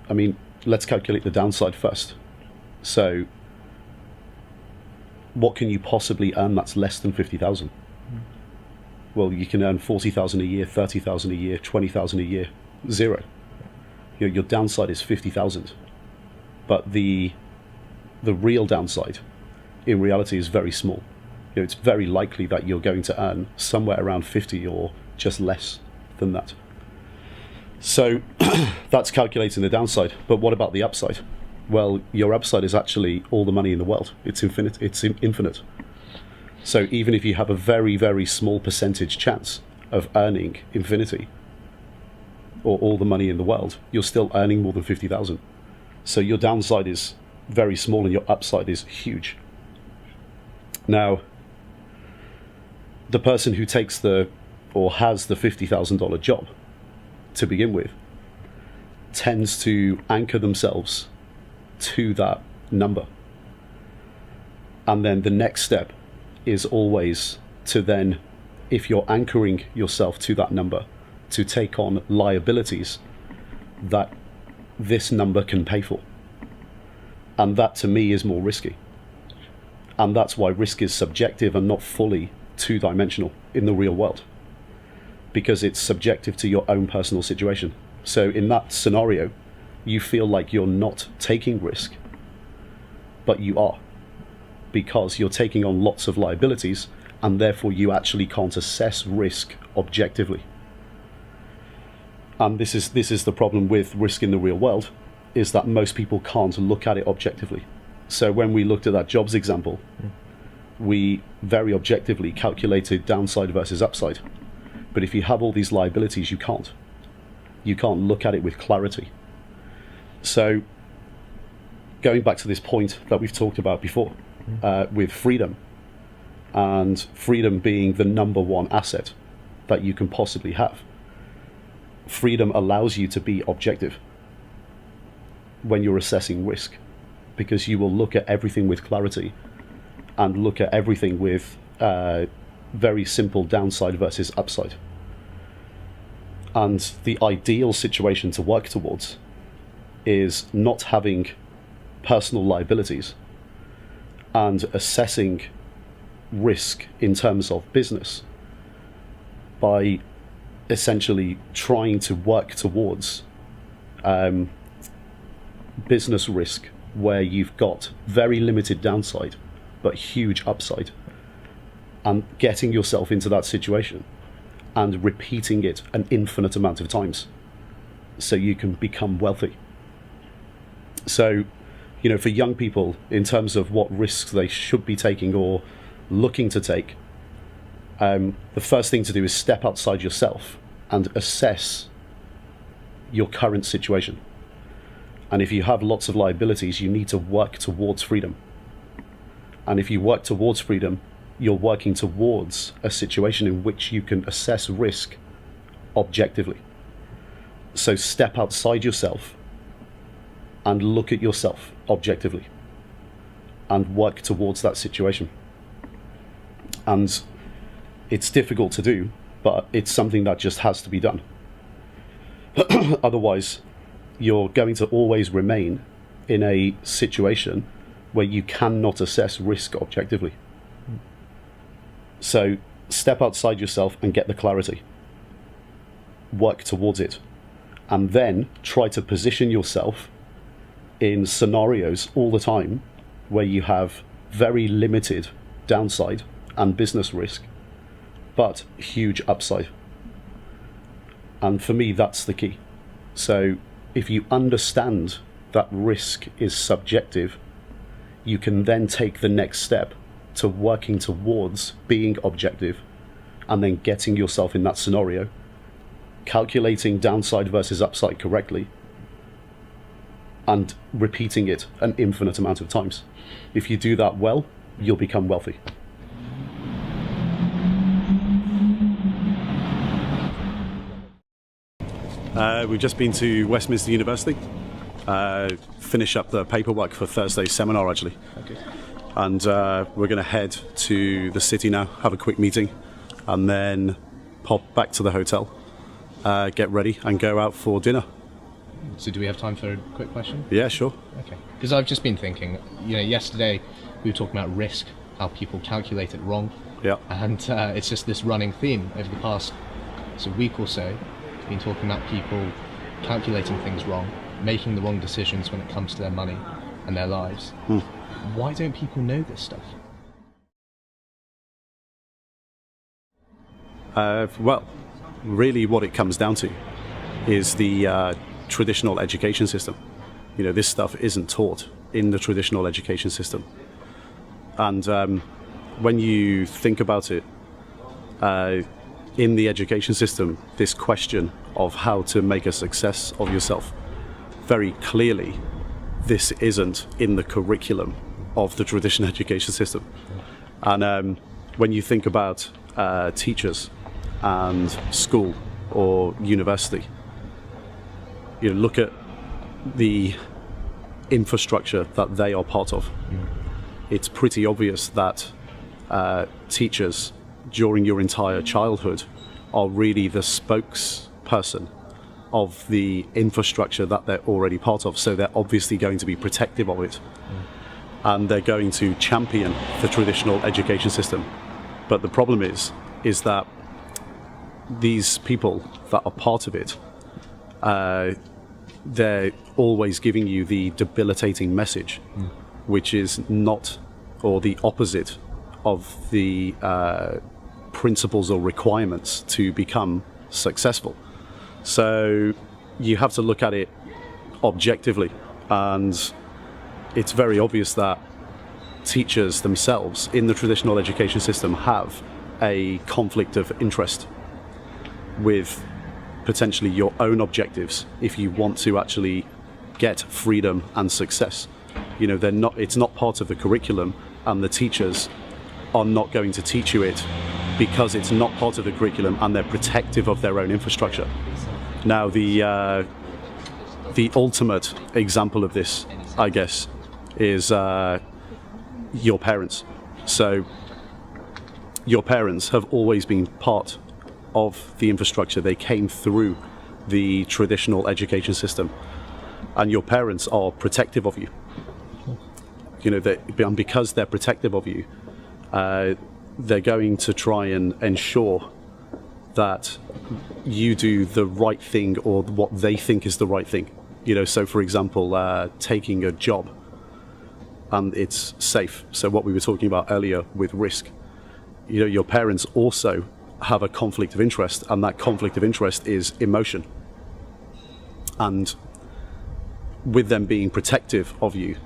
I mean, let's calculate the downside first. So what can you possibly earn that's less than 50,000? Well, you can earn 40,000 a year, 30,000 a year, 20,000 a year, zero. Your downside is 50,000. But the real downside in reality is very small. It's very likely that you're going to earn somewhere around 50 or just less than that. So that's calculating the downside. But what about the upside? Well, your upside is actually all the money in the world. It's infinite. It's infinite. So even if you have a very, very small percentage chance of earning infinity or all the money in the world, you're still earning more than 50,000. So your downside is very small and your upside is huge. Now, the person who takes or has the $50,000 job to begin with tends to anchor themselves to that number. And then the next step is always to then, if you're anchoring yourself to that number, to take on liabilities that this number can pay for. And that to me is more risky. And that's why risk is subjective and not fully two-dimensional in the real world, because it's subjective to your own personal situation. So in that scenario, you feel like you're not taking risk, but you are, because you're taking on lots of liabilities, and therefore you actually can't assess risk objectively. And this is the problem with risk in the real world, is that most people can't look at it objectively. So when we looked at that jobs example, we very objectively calculated downside versus upside. But if you have all these liabilities, you can't look at it with clarity. So going back to this point that we've talked about before, with freedom, and freedom being the number one asset that you can possibly have. Freedom allows you to be objective when you're assessing risk, because you will look at everything with clarity and look at everything with very simple downside versus upside. And the ideal situation to work towards is not having personal liabilities and assessing risk in terms of business by essentially trying to work towards business risk where you've got very limited downside but huge upside, and getting yourself into that situation and repeating it an infinite amount of times so you can become wealthy. So, you know, for young people, in terms of what risks they should be taking or looking to take, the first thing to do is step outside yourself and assess your current situation. And if you have lots of liabilities, you need to work towards freedom. And if you work towards freedom, you're working towards a situation in which you can assess risk objectively. So step outside yourself and look at yourself objectively and work towards that situation. And it's difficult to do, but it's something that just has to be done. Otherwise, you're going to always remain in a situation where you cannot assess risk objectively. So step outside yourself and get the clarity. Work towards it. And then try to position yourself in scenarios all the time where you have very limited downside and business risk, but huge upside. And for me, that's the key. So if you understand that risk is subjective, you can then take the next step to working towards being objective and then getting yourself in that scenario, calculating downside versus upside correctly, and repeating it an infinite amount of times. If you do that well, you'll become wealthy. We've just been to Westminster University, finish up the paperwork for Thursday's seminar actually. Okay. And we're going to head to the city now, have a quick meeting, and then pop back to the hotel, get ready and go out for dinner. So do we have time for a quick question? Yeah, sure. Okay. Because I've just been thinking, you know, yesterday we were talking about risk, how people calculate it wrong. Yeah. And it's just this running theme over the past week or so. We've been talking about people calculating things wrong, making the wrong decisions when it comes to their money and their lives. Why don't people know this stuff? Well, really what it comes down to is the traditional education system. You know, this stuff isn't taught in the traditional education system. And when you think about it, in the education system, this question of how to make a success of yourself, very clearly, this isn't in the curriculum of the traditional education system. And when you think about teachers and school or university, you know, look at the infrastructure that they are part of. It's pretty obvious that teachers during your entire childhood are really the spokesperson of the infrastructure that they're already part of. So they're obviously going to be protective of it. And they're going to champion the traditional education system. But the problem is that these people that are part of it, they're always giving you the debilitating message, which is not, or the opposite of the principles or requirements to become successful. So you have to look at it objectively, and it's very obvious that teachers themselves in the traditional education system have a conflict of interest with potentially your own objectives if you want to actually get freedom and success. You know, it's not part of the curriculum, and the teachers are not going to teach you it because it's not part of the curriculum, and they're protective of their own infrastructure. Now, the ultimate example of this, I guess, is your parents. So your parents have always been part of the infrastructure. They came through the traditional education system, and your parents are protective of you. You know, and because they're protective of you, they're going to try and ensure that you do the right thing, or what they think is the right thing. You know, so for example, taking a job, and it's safe. So what we were talking about earlier with risk, you know, your parents also have a conflict of interest, and that conflict of interest is emotion. And with them being protective of you,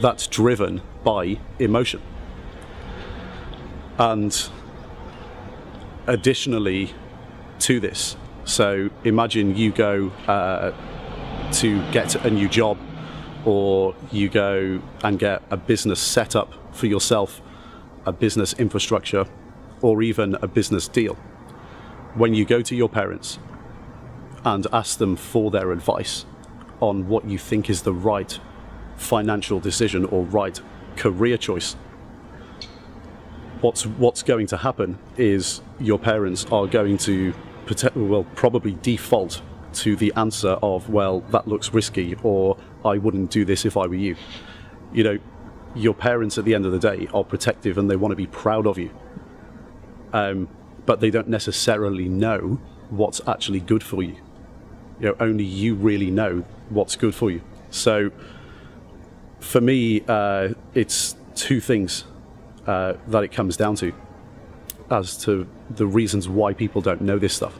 that's driven by emotion. And additionally to this, so imagine you go to get a new job, or you go and get a business set up for yourself, a business infrastructure, or even a business deal. When you go to your parents and ask them for their advice on what you think is the right financial decision or right career choice, what's going to happen is your parents are going to probably default to the answer of, well, that looks risky, or I wouldn't do this if I were you. You know, your parents at the end of the day are protective, and they want to be proud of you. But they don't necessarily know what's actually good for you. You know, only you really know what's good for you. So for me, it's two things that it comes down to as to the reasons why people don't know this stuff.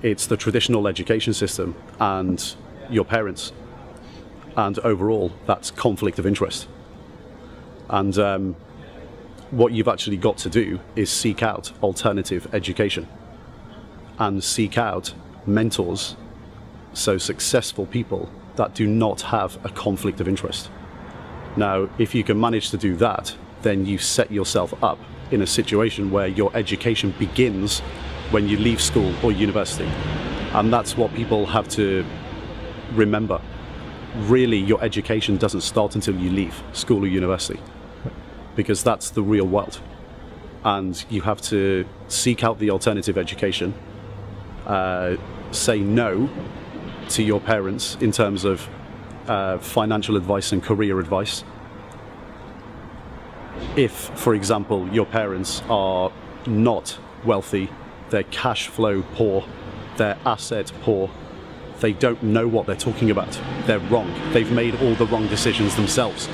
It's the traditional education system and your parents, and overall that's conflict of interest. And what you've actually got to do is seek out alternative education and seek out mentors, so successful people that do not have a conflict of interest. Now, if you can manage to do that, then you set yourself up in a situation where your education begins when you leave school or university. And that's what people have to remember. Really, your education doesn't start until you leave school or university, because that's the real world. And you have to seek out the alternative education, say no to your parents in terms of financial advice and career advice. If, for example, your parents are not wealthy, they're cash flow poor, they're asset poor, they don't know what they're talking about, they're wrong, they've made all the wrong decisions themselves.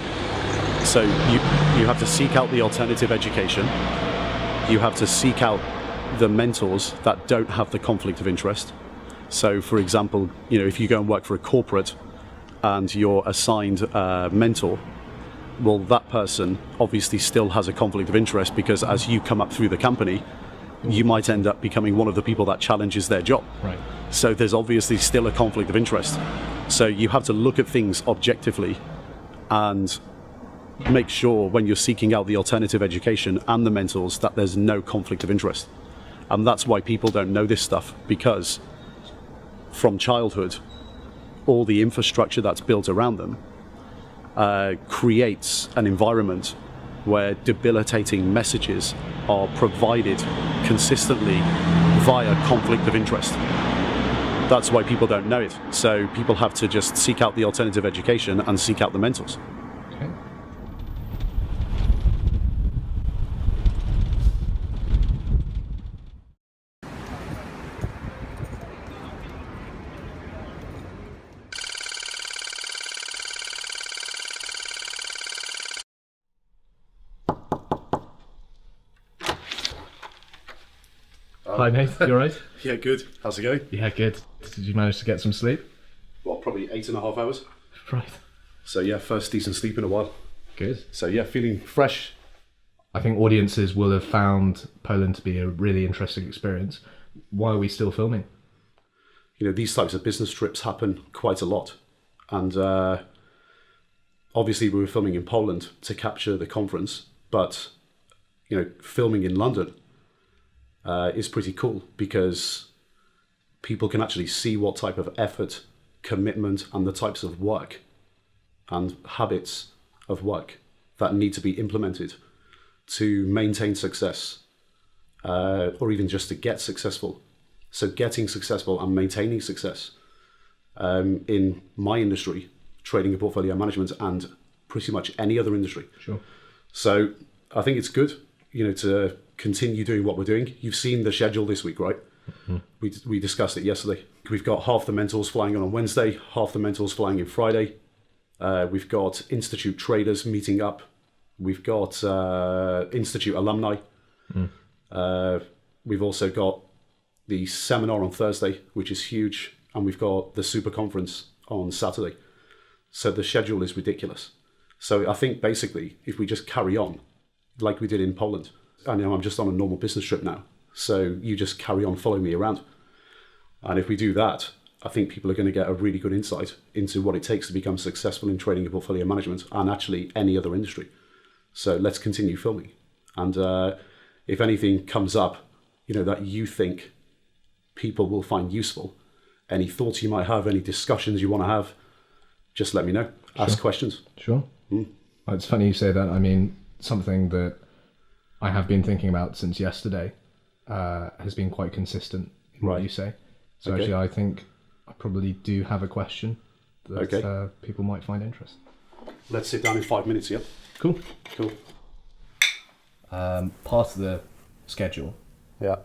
So you have to seek out the alternative education, you have to seek out the mentors that don't have the conflict of interest. So for example, you know, if you go and work for a corporate and you're assigned a mentor, well, that person obviously still has a conflict of interest, because as you come up through the company, you might end up becoming one of the people that challenges their job. Right. So there's obviously still a conflict of interest. So you have to look at things objectively and make sure when you're seeking out the alternative education and the mentors that there's no conflict of interest. And that's why people don't know this stuff, because from childhood, all the infrastructure that's built around them creates an environment where debilitating messages are provided consistently via conflict of interest. That's why people don't know it. So people have to just seek out the alternative education and seek out the mentors. Okay. Hi mate, you alright? Yeah, good. How's it going? Yeah, good. Did you manage to get some sleep? Well, probably 8.5 hours. Right. So yeah, first decent sleep in a while. Good. So yeah, feeling fresh. I think audiences will have found Poland to be a really interesting experience. Why are we still filming? You know, these types of business trips happen quite a lot. And obviously we were filming in Poland to capture the conference, but filming in London is pretty cool because people can actually see what type of effort, commitment, and the types of work and habits of work that need to be implemented to maintain success, or even just to get successful. So getting successful and maintaining success in my industry, trading and portfolio management, and pretty much any other industry. Sure. So I think it's good, to continue doing what we're doing. You've seen the schedule this week, right? Mm-hmm. We discussed it yesterday. We've got half the mentors flying on Wednesday, half the mentors flying in Friday. We've got Institute traders meeting up. We've got Institute alumni. We've also got the seminar on Thursday, which is huge. And we've got the super conference on Saturday. So the schedule is ridiculous. So I think basically, if we just carry on like we did in Poland, I know I'm just on a normal business trip now. So you just carry on following me around. And if we do that, I think people are going to get a really good insight into what it takes to become successful in trading and portfolio management and actually any other industry. So let's continue filming. And if anything comes up, that you think people will find useful, any thoughts you might have, any discussions you want to have, just let me know. Ask questions. Sure. It's funny you say that. I mean, something that I have been thinking about since yesterday has been quite consistent in what you say. So actually, I think I probably do have a question that people might find interesting. Let's sit down in 5 minutes, yeah? Cool. Part of the schedule Yeah.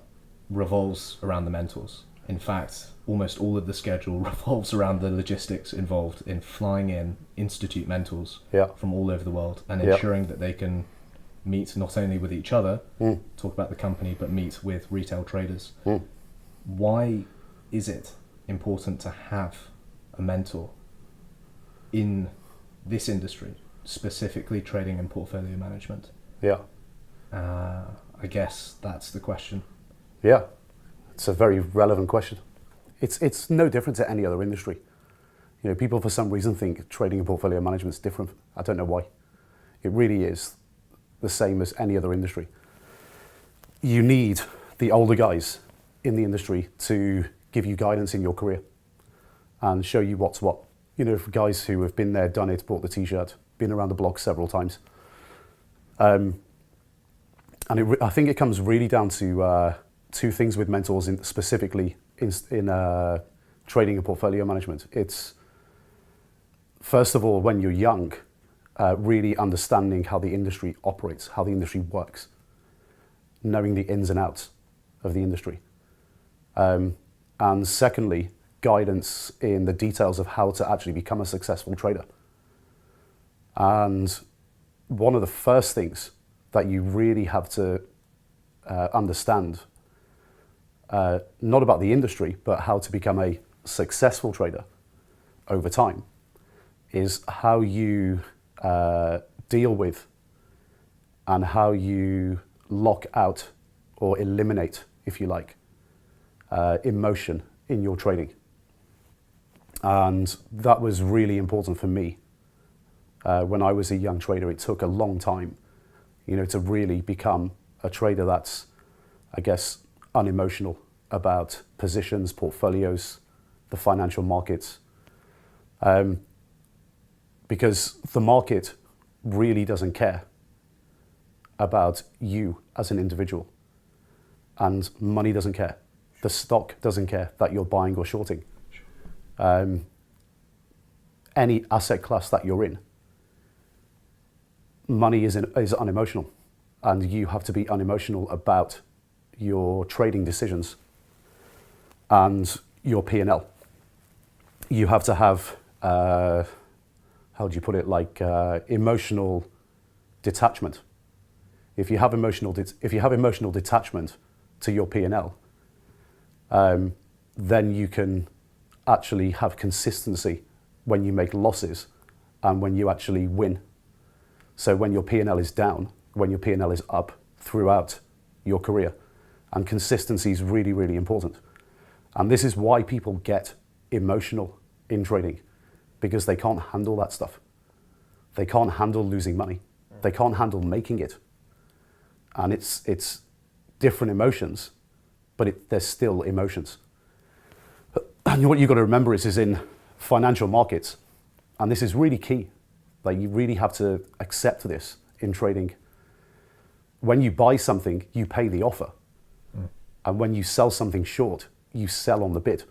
revolves around the mentors. In fact, almost all of the schedule revolves around the logistics involved in flying in institute mentors from all over the world and ensuring that they can meet not only with each other, talk about the company, but meet with retail traders. Why is it important to have a mentor in this industry, specifically trading and portfolio management? Yeah. I guess that's the question. Yeah. It's a very relevant question. It's no different to any other industry. People for some reason think trading and portfolio management is different. I don't know why. It really is the same as any other industry. You need the older guys in the industry to give you guidance in your career and show you what's what. For guys who have been there, done it, bought the t-shirt, been around the block several times. I think it comes really down to two things with mentors, specifically in trading and portfolio management. It's, first of all, when you're young, really understanding how the industry operates, how the industry works, knowing the ins and outs of the industry. And secondly, guidance in the details of how to actually become a successful trader. And one of the first things that you really have to understand, not about the industry, but how to become a successful trader over time, is how you deal with and how you lock out or eliminate, if you like, emotion in your trading. And that was really important for me. When I was a young trader, it took a long time, to really become a trader that's, I guess, unemotional about positions, portfolios, the financial markets. Because the market really doesn't care about you as an individual. And money doesn't care. The stock doesn't care that you're buying or shorting. Any asset class that you're in, money is unemotional, and you have to be unemotional about your trading decisions and your P&L. You have to have, how do you put it, like emotional detachment. If you have emotional detachment to your P&L, then you can actually have consistency when you make losses and when you actually win. So when your P&L is down, when your P&L is up throughout your career. And consistency is really, really important. And this is why people get emotional in trading, because they can't handle that stuff. They can't handle losing money. They can't handle making it. And it's different emotions, but they're still emotions. And what you've got to remember is in financial markets, and this is really key, like you really have to accept this in trading. When you buy something, you pay the offer. And when you sell something short, you sell on the bid.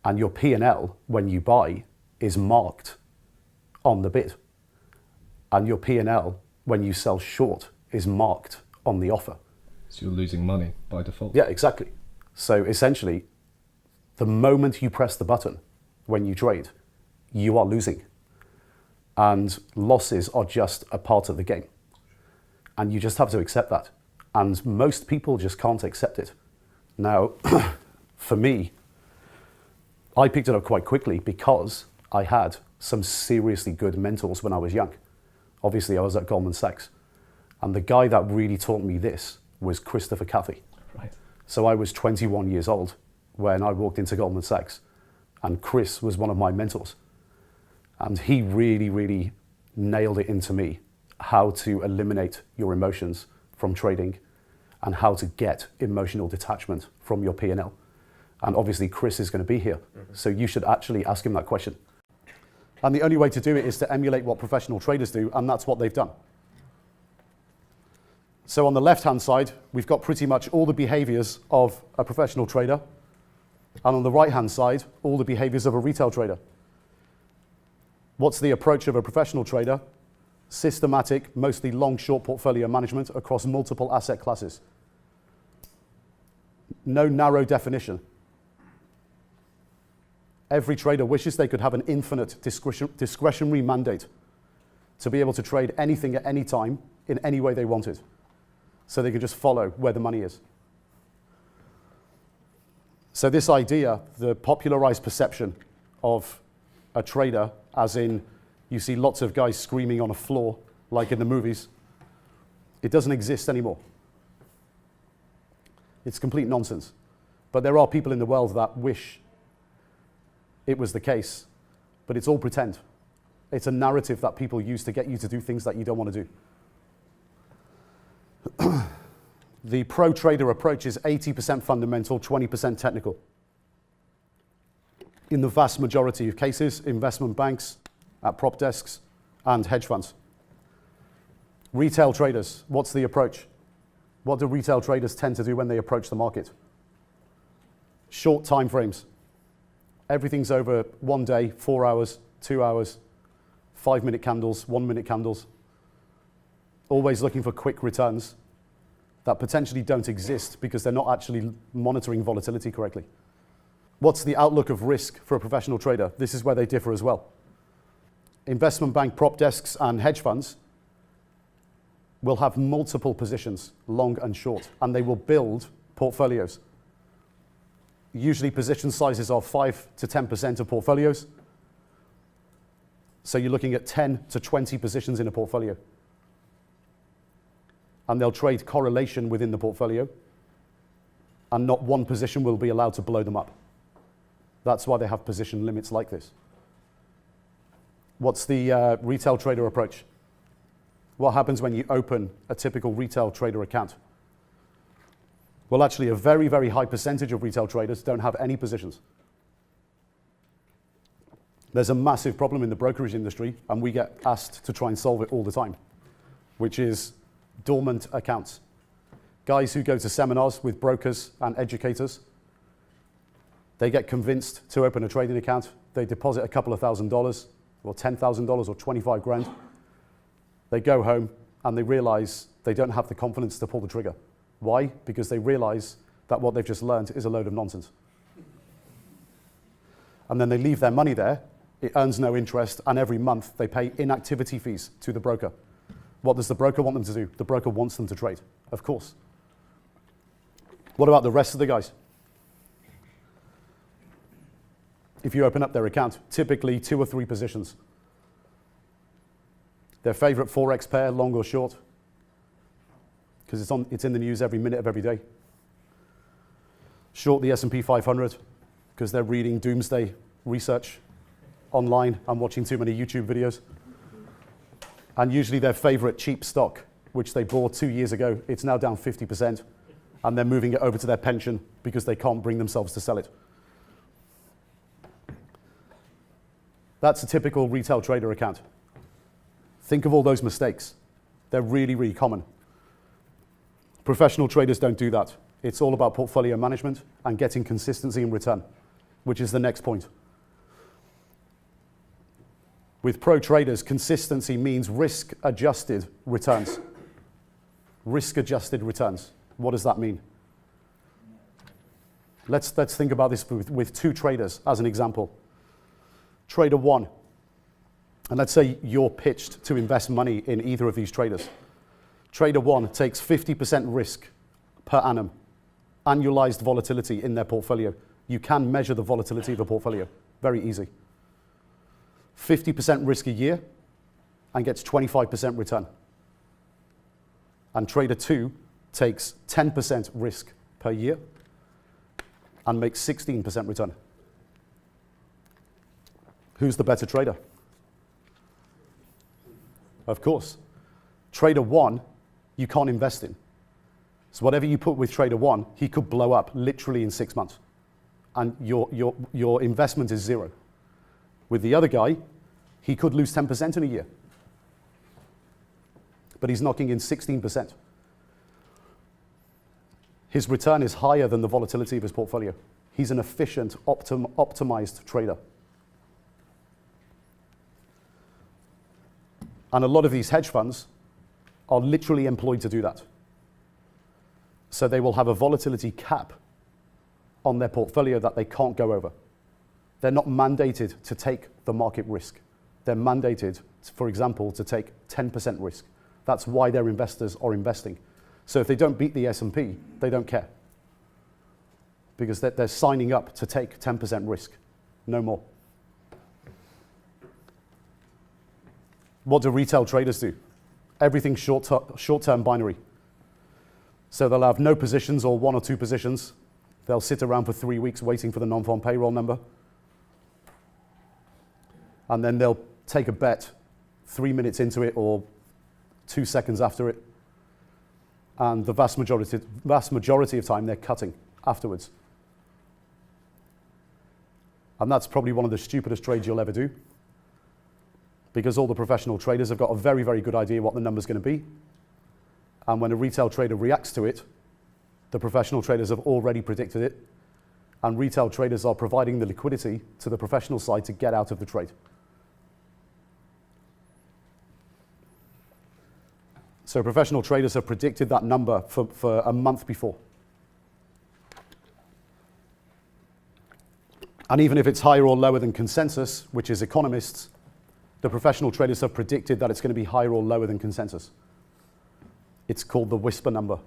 And your P&L, when you buy, is marked on the bid. And your P&L, when you sell short, is marked on the offer. So you're losing money by default. Yeah, exactly. So essentially, the moment you press the button when you trade, you are losing. And losses are just a part of the game. And you just have to accept that. And most people just can't accept it. Now, for me, I picked it up quite quickly because I had some seriously good mentors when I was young. Obviously, I was at Goldman Sachs. And the guy that really taught me this was Christopher Cathy. Right. So I was 21 years old when I walked into Goldman Sachs. And Chris was one of my mentors. And he really, really nailed it into me, how to eliminate your emotions from trading and how to get emotional detachment from your P&L. And obviously Chris is going to be here. So you should actually ask him that question. And the only way to do it is to emulate what professional traders do, and that's what they've done. So on the left-hand side, we've got pretty much all the behaviors of a professional trader. And on the right-hand side, all the behaviors of a retail trader. What's the approach of a professional trader? Systematic, mostly long-short portfolio management across multiple asset classes. No narrow definition. Every trader wishes they could have an infinite discretionary mandate to be able to trade anything at any time in any way they wanted, so they can just follow where the money is. So this idea, the popularized perception of a trader, as in you see lots of guys screaming on a floor, like in the movies, it doesn't exist anymore. It's complete nonsense. But there are people in the world that wish it was the case, but it's all pretend. It's a narrative that people use to get you to do things that you don't want to do. The pro trader approach is 80% fundamental, 20% technical. In the vast majority of cases, investment banks, at prop desks, and hedge funds. Retail traders, what's the approach? What do retail traders tend to do when they approach the market? Short time frames. Everything's over 1 day, 4 hours, 2 hours, 5-minute candles, 1-minute candles. Always looking for quick returns that potentially don't exist because they're not actually monitoring volatility correctly. What's the outlook of risk for a professional trader? This is where they differ as well. Investment bank prop desks and hedge funds will have multiple positions, long and short, and they will build portfolios. Usually position sizes are 5 to 10% of portfolios. So you're looking at 10 to 20 positions in a portfolio. And they'll trade correlation within the portfolio, and not one position will be allowed to blow them up. That's why they have position limits like this. What's the retail trader approach? What happens when you open a typical retail trader account? Well, actually, a very, very high percentage of retail traders don't have any positions. There's a massive problem in the brokerage industry, and we get asked to try and solve it all the time, which is dormant accounts. Guys who go to seminars with brokers and educators, they get convinced to open a trading account. They deposit a couple of $1,000 or $10,000 or 25 grand. They go home and they realize they don't have the confidence to pull the trigger. Why? Because they realize that what they've just learned is a load of nonsense. And then they leave their money there, it earns no interest, and every month they pay inactivity fees to the broker. What does the broker want them to do? The broker wants them to trade, of course. What about the rest of the guys? If you open up their account, typically 2 or 3 positions. Their favorite Forex pair, long or short, because it's in the news every minute of every day. Short the S&P 500, because they're reading doomsday research online and watching too many YouTube videos. And usually their favorite cheap stock, which they bought 2 years ago, it's now down 50%, and they're moving it over to their pension because they can't bring themselves to sell it. That's a typical retail trader account. Think of all those mistakes. They're really, really common. Professional traders don't do that. It's all about portfolio management and getting consistency in return, which is the next point. With pro traders, consistency means risk-adjusted returns. Risk-adjusted returns. What does that mean? Let's think about this with two traders as an example. Trader one, and let's say you're pitched to invest money in either of these traders. Trader one takes 50% risk per annum, annualized volatility in their portfolio. You can measure the volatility of a portfolio, very easy. 50% risk a year and gets 25% return. And trader two takes 10% risk per year and makes 16% return. Who's the better trader? Of course. Trader one, you can't invest in. So whatever you put with trader one, he could blow up literally in 6 months. And your investment is zero. With the other guy, he could lose 10% in a year. But he's knocking in 16%. His return is higher than the volatility of his portfolio. He's an efficient, optimized trader. And a lot of these hedge funds are literally employed to do that. So they will have a volatility cap on their portfolio that they can't go over. They're not mandated to take the market risk. They're mandated, for example, to take 10% risk. That's why their investors are investing. So if they don't beat the S&P, they don't care. Because they're signing up to take 10% risk, no more. What do retail traders do? Everything short-term binary. So they'll have no positions or 1 or 2 positions. They'll sit around for 3 weeks waiting for the non-farm payroll number. And then they'll take a bet 3 minutes into it or 2 seconds after it. And the vast majority of time they're cutting afterwards. And that's probably one of the stupidest trades you'll ever do, because all the professional traders have got a very, very good idea what the number's going to be. And when a retail trader reacts to it, the professional traders have already predicted it, and retail traders are providing the liquidity to the professional side to get out of the trade. So professional traders have predicted that number for a month before. And even if it's higher or lower than consensus, which is economists, the professional traders have predicted that it's going to be higher or lower than consensus. It's called the whisper number.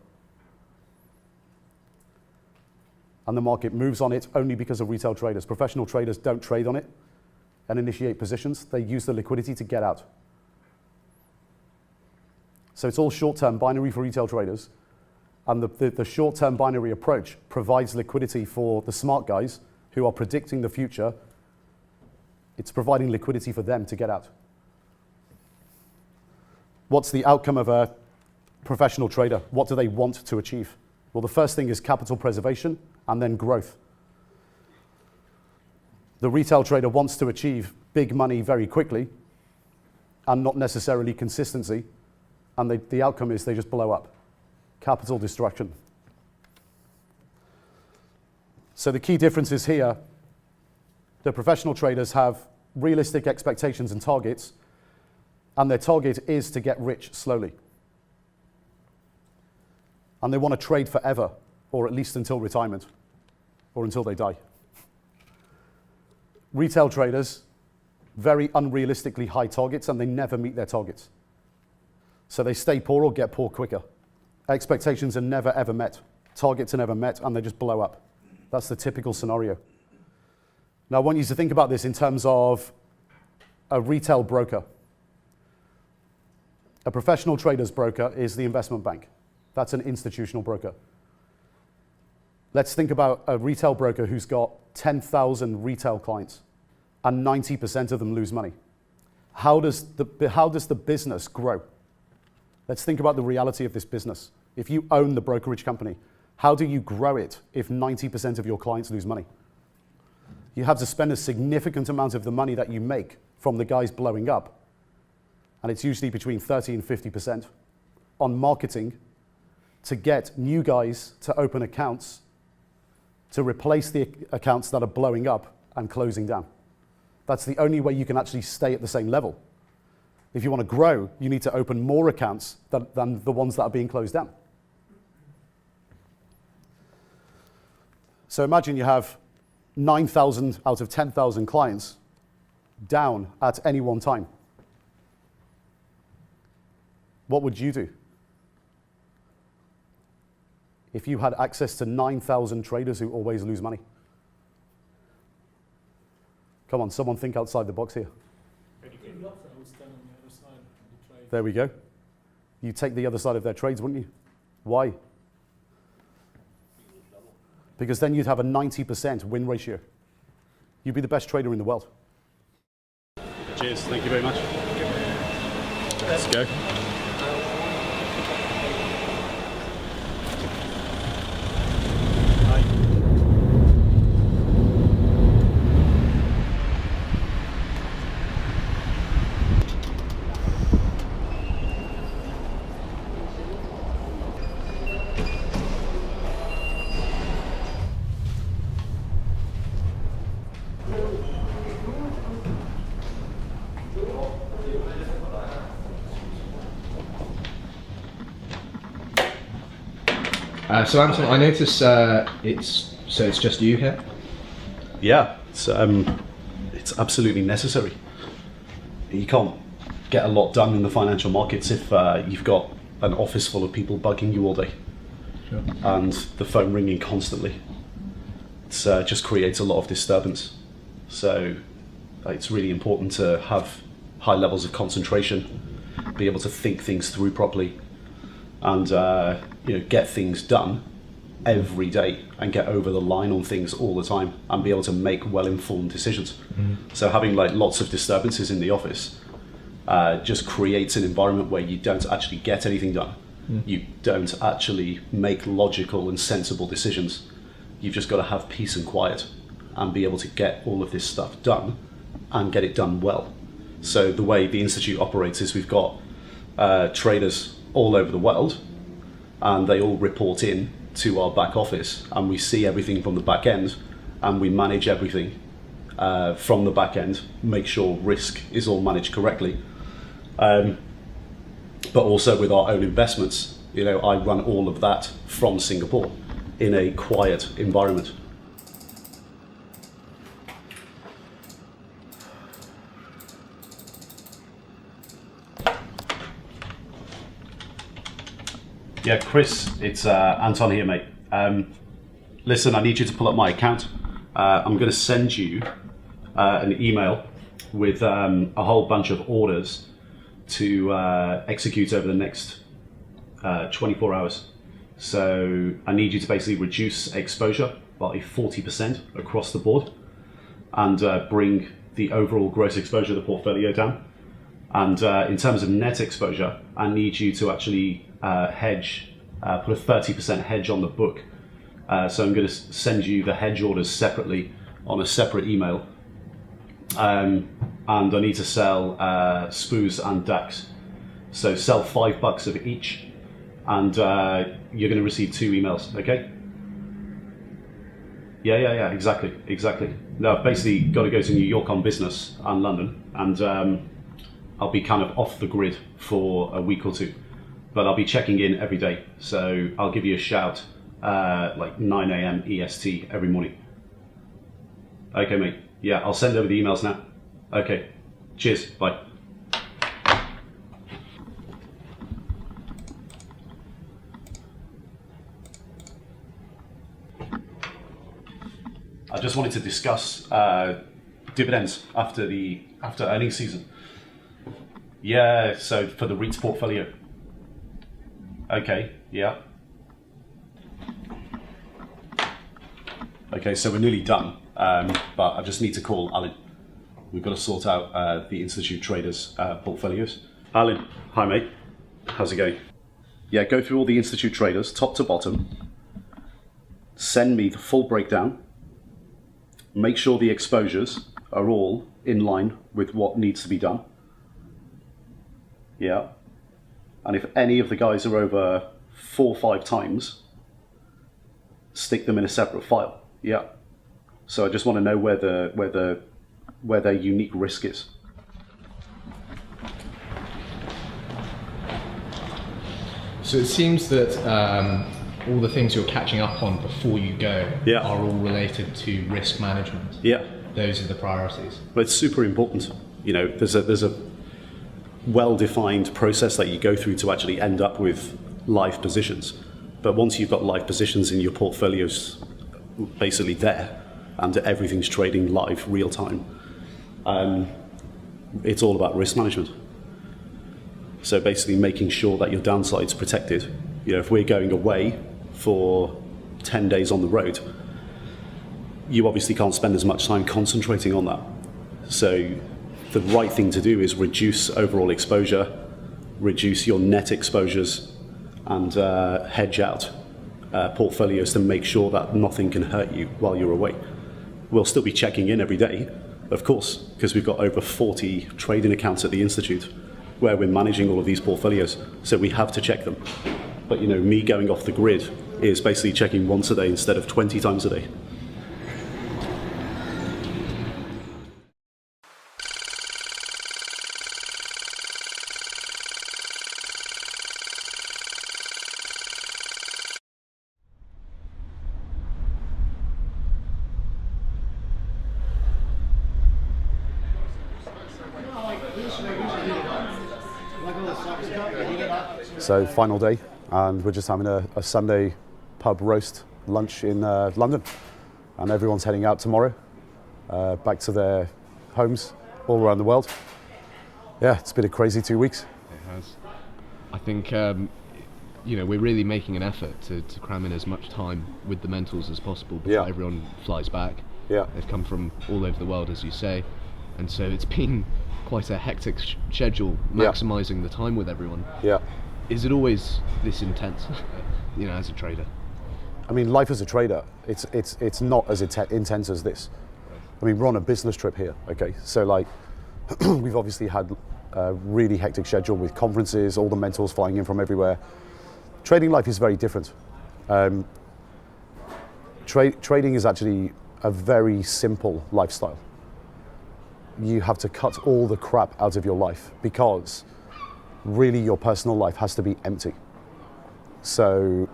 And the market moves on it only because of retail traders. Professional traders don't trade on it and initiate positions. They use the liquidity to get out. So it's all short-term binary for retail traders. And the short-term binary approach provides liquidity for the smart guys who are predicting the future. It's providing liquidity for them to get out. What's the outcome of a professional trader? What do they want to achieve? Well, the first thing is capital preservation and then growth. The retail trader wants to achieve big money very quickly and not necessarily consistency. And the outcome is they just blow up. Capital destruction. So the key difference is here, the professional traders have realistic expectations and targets, and their target is to get rich slowly. And they want to trade forever, or at least until retirement, or until they die. Retail traders, very unrealistically high targets, and they never meet their targets. So they stay poor or get poor quicker. Expectations are never ever met. Targets are never met, and they just blow up. That's the typical scenario. Now I want you to think about this in terms of a retail broker. A professional trader's broker is the investment bank. That's an institutional broker. Let's think about a retail broker who's got 10,000 retail clients and 90% of them lose money. how does the business grow? Let's think about the reality of this business. If you own the brokerage company, how do you grow it if 90% of your clients lose money? You have to spend a significant amount of the money that you make from the guys blowing up, and it's usually between 30 and 50%, on marketing to get new guys to open accounts to replace the accounts that are blowing up and closing down. That's the only way you can actually stay at the same level. If you want to grow, you need to open more accounts than the ones that are being closed down. So imagine you have 9,000 out of 10,000 clients down at any one time. What would you do? If you had access to 9,000 traders who always lose money? Come on, someone think outside the box here. There we go. You take the other side of their trades, wouldn't you? Why? Because then you'd have a 90% win ratio. You'd be the best trader in the world. Cheers, thank you very much. Let's go. So Anton, I notice it's just you here. Yeah, it's absolutely necessary. You can't get a lot done in the financial markets if you've got an office full of people bugging you all day, sure, and the phone ringing constantly. It just creates a lot of disturbance. So it's really important to have high levels of concentration, be able to think things through properly, and get things done every day and get over the line on things all the time and be able to make well-informed decisions. So having lots of disturbances in the office just creates an environment where you don't actually get anything done. You don't actually make logical and sensible decisions. You've just got to have peace and quiet and be able to get all of this stuff done and get it done well. So the way the Institute operates is we've got traders all over the world, and they all report in to our back office, and we see everything from the back end, and we manage everything from the back end, make sure risk is all managed correctly. But also with our own investments, I run all of that from Singapore in a quiet environment. Yeah, Chris, it's Anton here, mate. Listen, I need you to pull up my account. I'm going to send you an email with a whole bunch of orders to execute over the next 24 hours. So I need you to basically reduce exposure by 40% across the board and bring the overall gross exposure of the portfolio down. And in terms of net exposure, I need you to actually hedge, put a 30% hedge on the book. So I'm going to send you the hedge orders separately on a separate email. And I need to sell SPOOs and DAX. So sell $5 of each, and you're going to receive 2 emails, okay? Yeah, exactly. No, I've basically got to go to New York on business and London, and I'll be kind of off the grid for a week or 2. But I'll be checking in every day, so I'll give you a shout 9 a.m. EST every morning. Okay, mate. Yeah, I'll send over the emails now. Okay. Cheers. Bye. I just wanted to discuss dividends after earnings season. Yeah, so for the REITs portfolio. Okay, yeah. Okay, so we're nearly done, but I just need to call Alan. We've got to sort out the Institute traders' portfolios. Alan, hi mate. How's it going? Yeah, go through all the Institute traders, top to bottom. Send me the full breakdown. Make sure the exposures are all in line with what needs to be done. Yeah. And if any of the guys are over 4 or 5 times, stick them in a separate file. Yeah. So I just want to know where their unique risk is. So it seems that all the things you're catching up on before you go are all related to risk management. Yeah. Those are the priorities. But it's super important. You know, there's a well-defined process that you go through to actually end up with live positions. But once you've got live positions in your portfolios basically there, and everything's trading live, real time, it's all about risk management. So basically making sure that your downside's protected. You know, if we're going away for 10 days on the road, you obviously can't spend as much time concentrating on that. So the right thing to do is reduce overall exposure, reduce your net exposures, and hedge out portfolios to make sure that nothing can hurt you while you're away. We'll still be checking in every day, of course, because we've got over 40 trading accounts at the Institute where we're managing all of these portfolios, so we have to check them. But you know, me going off the grid is basically checking once a day instead of 20 times a day. So final day, and we're just having a Sunday pub roast lunch in London, and everyone's heading out tomorrow, back to their homes all around the world. Yeah, it's been a crazy 2 weeks. It has. I think we're really making an effort to cram in as much time with the mentals as possible before everyone flies back. Yeah, they've come from all over the world, as you say, and so it's been quite a hectic schedule, maximising the time with everyone. Yeah. Is it always this intense, as a trader? I mean, life as a trader, it's not as intense as this. I mean, we're on a business trip here, okay? So like, we've obviously had a really hectic schedule with conferences, all the mentors flying in from everywhere. Trading life is very different. Trading is actually a very simple lifestyle. You have to cut all the crap out of your life because really your personal life has to be empty. So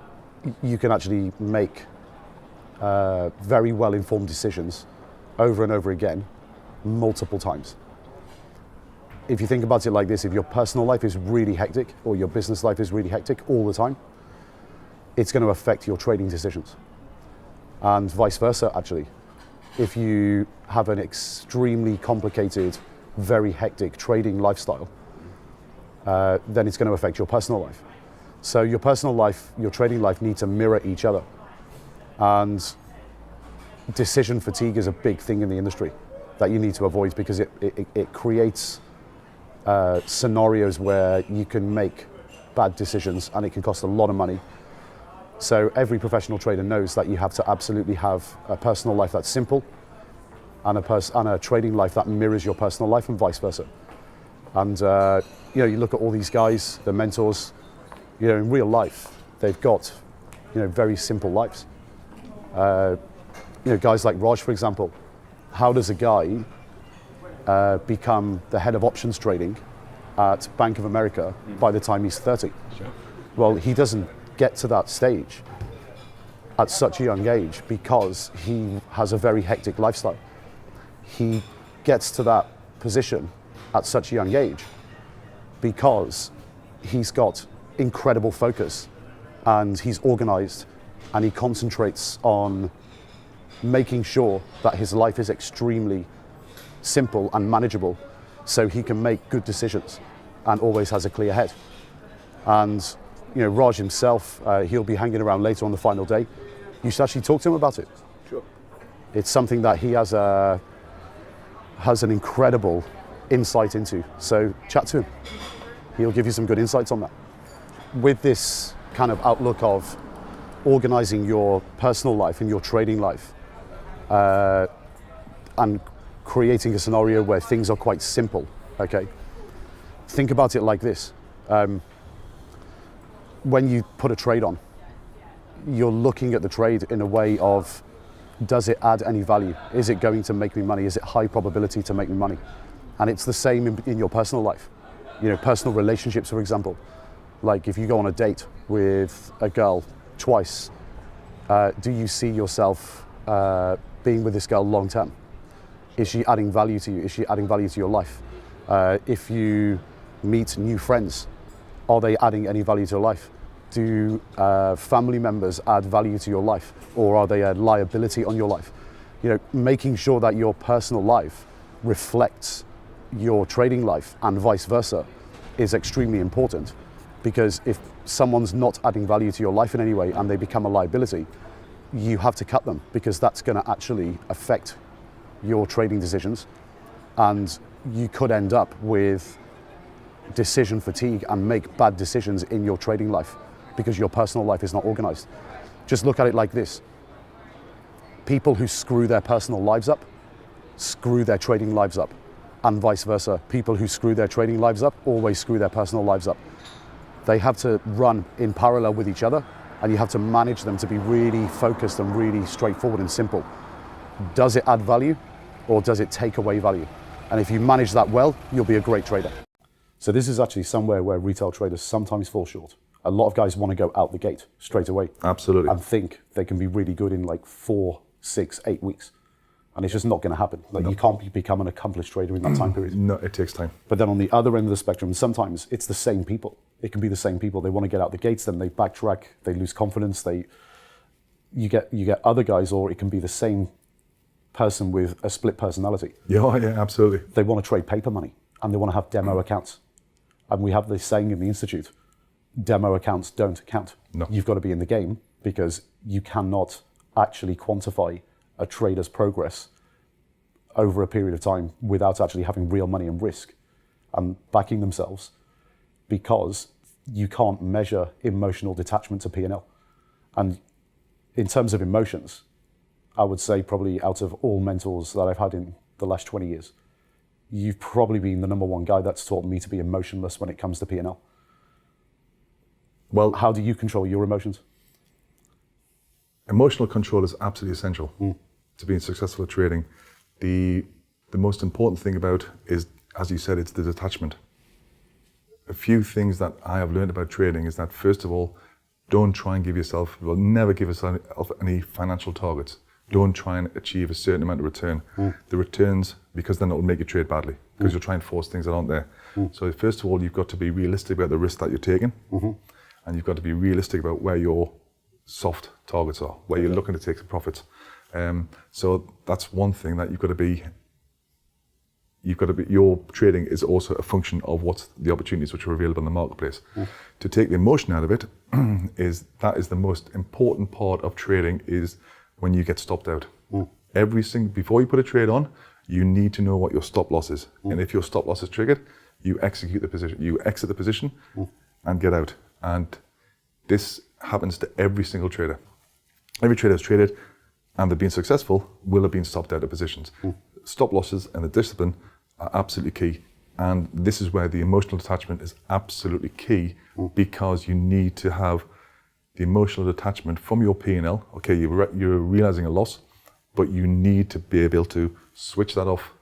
you can actually make very well-informed decisions over and over again, multiple times. If you think about it like this, if your personal life is really hectic or your business life is really hectic all the time, it's going to affect your trading decisions. And vice versa, actually. If you have an extremely complicated, very hectic trading lifestyle, then it's going to affect your personal life. So your personal life, your trading life need to mirror each other. And decision fatigue is a big thing in the industry that you need to avoid because it creates scenarios where you can make bad decisions and it can cost a lot of money. So every professional trader knows that you have to absolutely have a personal life that's simple and a trading life that mirrors your personal life and vice versa. And you look at all these guys, the mentors, in real life, they've got, very simple lives. Guys like Raj, for example, how does a guy become the head of options trading at Bank of America by the time he's 30? Sure. Well, he doesn't get to that stage at such a young age because he has a very hectic lifestyle. He gets to that position at such a young age because he's got incredible focus and he's organized and he concentrates on making sure that his life is extremely simple and manageable so he can make good decisions and always has a clear head. And Raj himself, he'll be hanging around later on the final day. You should actually talk to him about it. Sure. It's something that he has has an incredible insight into. So chat to him. He'll give you some good insights on that. With this kind of outlook of organizing your personal life and your trading life, and creating a scenario where things are quite simple, okay? Think about it like this. When you put a trade on, you're looking at the trade in a way of, does it add any value? Is it going to make me money? Is it high probability to make me money? And it's the same in your personal life. You know, personal relationships, for example. Like if you go on a date with a girl twice, do you see yourself being with this girl long term? Is she adding value to you? Is she adding value to your life? If you meet new friends, are they adding any value to your life? Do family members add value to your life, or are they a liability on your life? You know, making sure that your personal life reflects your trading life and vice versa is extremely important, because if someone's not adding value to your life in any way and they become a liability, you have to cut them, because that's going to actually affect your trading decisions, and you could end up with decision fatigue and make bad decisions in your trading life because your personal life is not organized. Just look at it like this. People who screw their personal lives up, screw their trading lives up, and vice versa. People who screw their trading lives up always screw their personal lives up. They have to run in parallel with each other, and you have to manage them to be really focused and really straightforward and simple. Does it add value, or does it take away value? And if you manage that well, you'll be a great trader. So this is actually somewhere where retail traders sometimes fall short. A lot of guys want to go out the gate straight away. Absolutely. And think they can be really good in like 4, 6, 8 weeks. And it's just not going to happen. Like, you can't become an accomplished trader in that time period. No, it takes time. But then on the other end of the spectrum, sometimes it's the same people. It can be the same people. They want to get out the gates, then they backtrack, they lose confidence, you get other guys, or it can be the same person with a split personality. Yeah, absolutely. They want to trade paper money, and they want to have demo accounts. And we have this saying in the Institute, demo accounts don't count. No. You've got to be in the game, because you cannot actually quantify a trader's progress over a period of time without actually having real money and risk and backing themselves, because you can't measure emotional detachment to P&L. And in terms of emotions, I would say probably out of all mentors that I've had in the last 20 years, you've probably been the number one guy that's taught me to be emotionless when it comes to P&L. Well, how do you control your emotions? Emotional control is absolutely essential to being successful at trading. The most important thing about is, as you said, it's the detachment. A few things that I have learned about trading is that, first of all, don't try and never give yourself any financial targets. Don't try and achieve a certain amount of return. The returns, because then it will make you trade badly, because you'll try and force things that aren't there. So first of all, you've got to be realistic about the risk that you're taking, and you've got to be realistic about where your soft targets are, where you're looking to take some profits. So that's one thing that you've got to be, your trading is also a function of what's the opportunities which are available in the marketplace. To take the emotion out of it, is the most important part of trading, is when you get stopped out. Before you put a trade on, you need to know what your stop loss is. And if your stop loss is triggered, you execute the position, you exit the position and get out. And this happens to every single trader. Every trader who's traded and they've been successful will have been stopped out of positions. Stop losses and the discipline are absolutely key. And this is where the emotional detachment is absolutely key, because you need to have the emotional detachment from your P&L. Okay, you're realizing a loss, but you need to be able to switch that off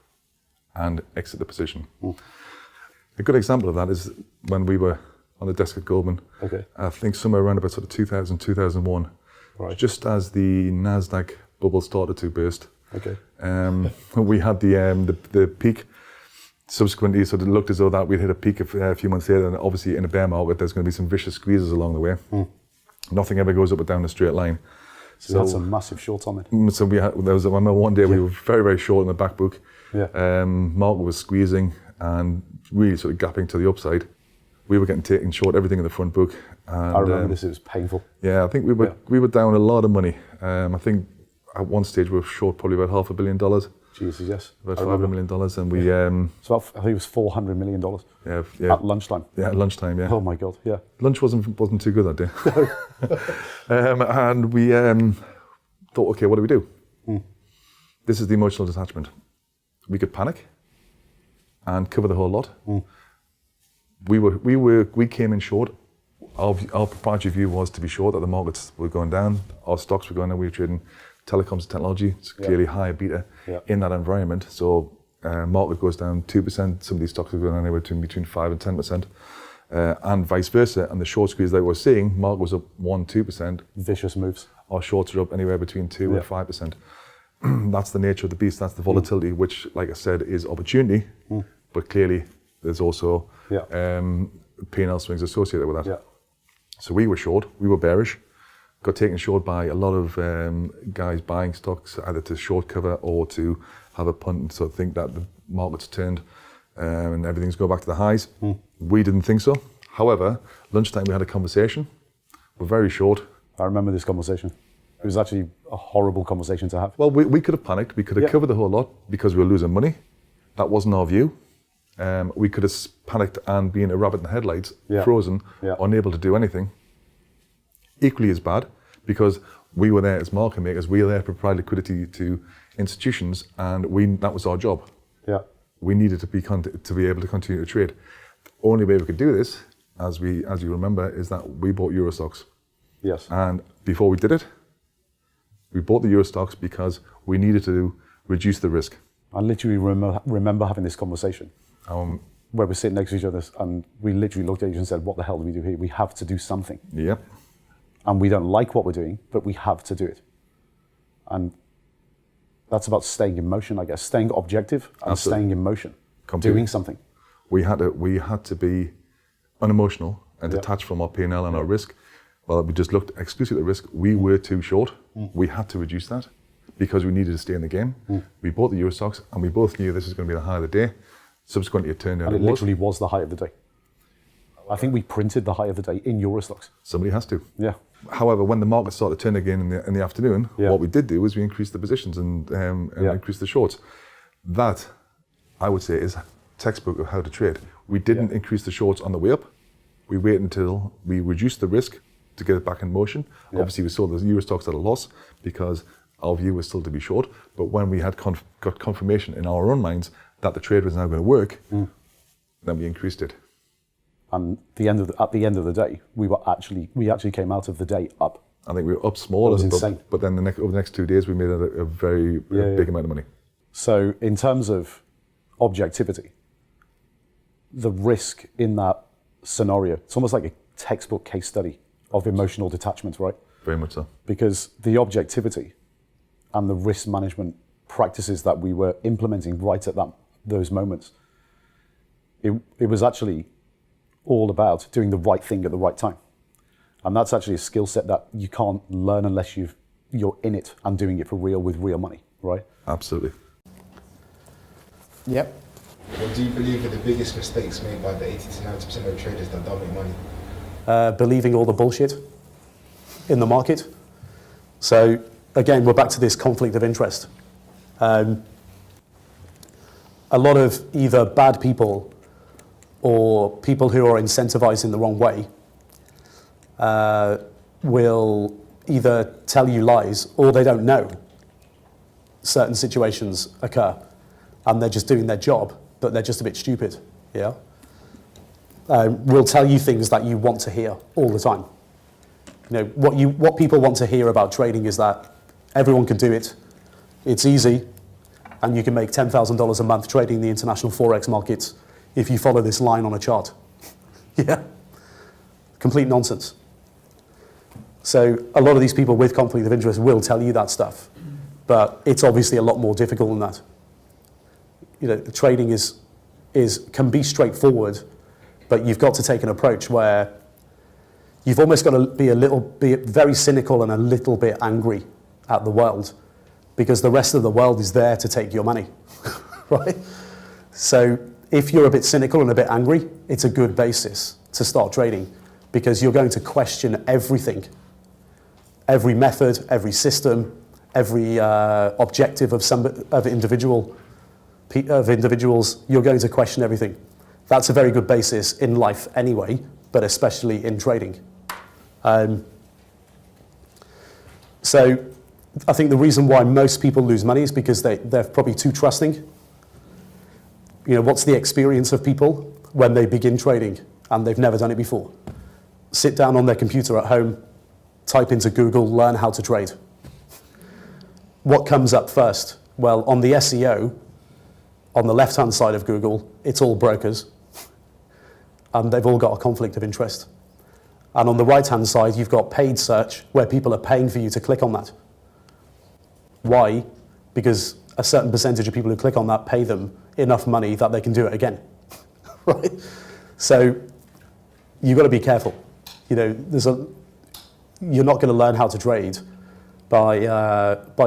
and exit the position. A good example of that is when we were on the desk at Goldman. Okay. I think somewhere around about sort of 2000, 2001, right, just as the NASDAQ bubble started to burst. Okay. We had the peak. Subsequently, so it looked as though that we'd hit a peak a few months later, and obviously in a bear market, there's going to be some vicious squeezes along the way. Nothing ever goes up or down a straight line. So that's a massive short on it. So I remember one day we were very, very short in the back book. Yeah. Market was squeezing and really sort of gapping to the upside. We were getting taken short everything in the front book. And, I remember this, it was painful. Yeah, I think we were down a lot of money. I think at one stage we were short probably about $500 million. Jesus, yes. About $500 million, and we So I think it was $400 million yeah, at lunchtime. Yeah, at lunchtime. Yeah. Oh my God, yeah. Lunch wasn't too good that day. And we thought, okay, what do we do? This is the emotional detachment. We could panic and cover the whole lot. We came in short. Our proprietary view was to be short, that the markets were going down, our stocks were going down. We were trading telecoms and technology. It's clearly higher beta in that environment. So market goes down 2%. Some of these stocks are going anywhere between 5 and 10%, and vice versa. And the short squeeze that we're seeing, market was up 1-2%. Vicious moves. Our shorts are up anywhere between 2 and 5%. That's the nature of the beast. That's the volatility, which, like I said, is opportunity. But clearly, there's also P&L swings associated with that. Yeah. So we were short. We were bearish. Got taken short by a lot of guys buying stocks either to short cover or to have a punt and sort of think that the market's turned and everything's go back to the highs. We didn't think so. However, lunchtime we had a conversation. We're very short. I remember this conversation. It was actually a horrible conversation to have. Well, we could have panicked. We could have covered the whole lot because we were losing money. That wasn't our view. We could have panicked and been a rabbit in the headlights, frozen, unable to do anything. Equally as bad, because we were there as market makers, we were there to provide liquidity to institutions, and that was our job. Yeah. We needed to be able to continue to trade. The only way we could do this, as you remember, is that we bought Euro stocks. Yes. And before we did it, we bought the Euro stocks because we needed to reduce the risk. I literally remember having this conversation where we're sitting next to each other, and we literally looked at each other and said, what the hell do we do here? We have to do something. Yep. And we don't like what we're doing, but we have to do it. And that's about staying in motion, I guess, staying objective and staying in motion, doing something. We had to be unemotional and detached from our P&L and our risk. Well, we just looked exclusively at risk. We were too short. We had to reduce that because we needed to stay in the game. We bought the Euro stocks, and we both knew this was going to be the high of the day. Subsequently, it turned out and it literally was the high of the day. I think we printed the high of the day in Euro stocks. Somebody has to. Yeah. However, when the market started to turn again in the afternoon, what we did do was we increased the positions and increased the shorts. That, I would say, is textbook of how to trade. We didn't increase the shorts on the way up. We waited until we reduced the risk to get it back in motion. Obviously, we sold the Euro stocks at a loss because our view was still to be short. But when we had got confirmation in our own minds that the trade was now going to work, then we increased it. And at the end of the day, we actually came out of the day up. I think we were up small, that was insane. But then over the next 2 days, we made a very big amount of money. So in terms of objectivity, the risk in that scenario, it's almost like a textbook case study of emotional detachment, right? Very much so. Because the objectivity and the risk management practices that we were implementing right at those moments, it was actually all about doing the right thing at the right time. And that's actually a skill set that you can't learn unless you're in it and doing it for real with real money, right? Absolutely. Yep. What do you believe are the biggest mistakes made by the 80 to 90% of traders that don't make money? Believing all the bullshit in the market. So again, we're back to this conflict of interest. A lot of either bad people or people who are incentivized in the wrong way will either tell you lies or they don't know certain situations occur and they're just doing their job, but they're just a bit stupid, yeah? Will tell you things that you want to hear all the time. You know, what people want to hear about trading is that everyone can do it, it's easy, and you can make $10,000 a month trading the international Forex markets if you follow this line on a chart. Yeah, complete nonsense. So a lot of these people with conflict of interest will tell you that stuff, but it's obviously a lot more difficult than that. You know, the trading can be straightforward, but you've got to take an approach where you've almost got to be very cynical and a little bit angry at the world, because the rest of the world is there to take your money, right? So if you're a bit cynical and a bit angry, it's a good basis to start trading, because you're going to question everything, every method, every system, every objective of individuals, you're going to question everything. That's a very good basis in life anyway, but especially in trading. So I think the reason why most people lose money is because they're probably too trusting. You know, what's the experience of people when they begin trading and they've never done it before? Sit down on their computer at home, type into Google, learn how to trade. What comes up first? Well, on the SEO, on the left-hand side of Google, it's all brokers, and they've all got a conflict of interest. And on the right-hand side, you've got paid search, where people are paying for you to click on that. Why? Because a certain percentage of people who click on that pay them enough money that they can do it again, right? So you've got to be careful. You know, you're not going to learn how to trade by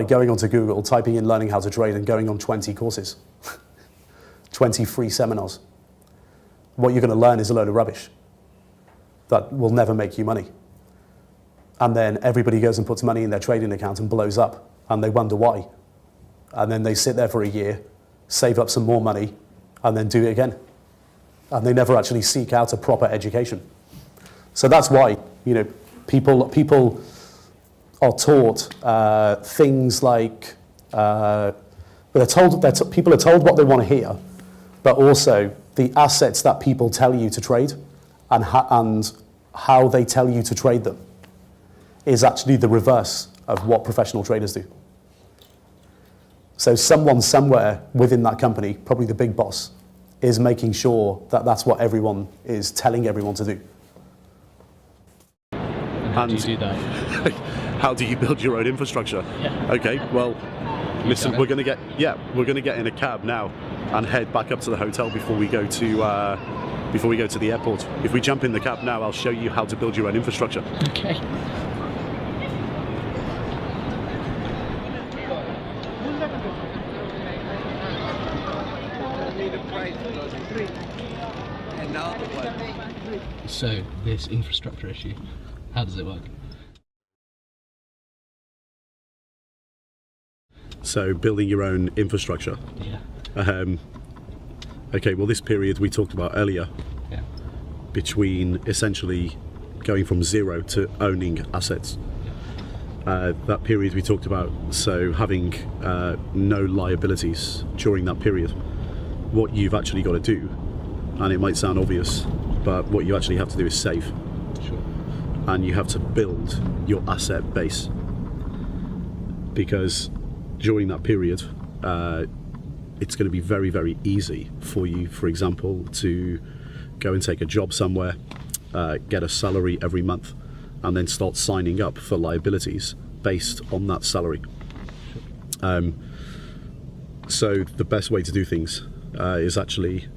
going onto Google, typing in learning how to trade, and going on 20 courses, 20 free seminars. What you're going to learn is a load of rubbish that will never make you money. And then everybody goes and puts money in their trading account and blows up, and they wonder why. And then they sit there for a year, save up some more money, and then do it again. And they never actually seek out a proper education. So that's why, you know, people are taught things like, people are told what they want to hear, but also the assets that people tell you to trade and how they tell you to trade them is actually the reverse of what professional traders do. So someone somewhere within that company, probably the big boss, is making sure that that's what everyone is telling everyone to do. How do you do that? How do you build your own infrastructure? Yeah. Okay, well, listen, we're going to get in a cab now and head back up to the hotel before we go to the airport. If we jump in the cab now, I'll show you how to build your own infrastructure. Okay. So, this infrastructure issue, how does it work? So, building your own infrastructure. Yeah. Okay, well, this period we talked about earlier, Yeah. between essentially going from zero to owning assets. That period we talked about, so having no liabilities during that period. What you've actually got to do, and it might sound obvious, but what you actually have to do is save. Sure. And you have to build your asset base. Because during that period, it's going to be very, very easy for you, for example, to go and take a job somewhere, get a salary every month, and then start signing up for liabilities based on that salary. So the best way to do things is actually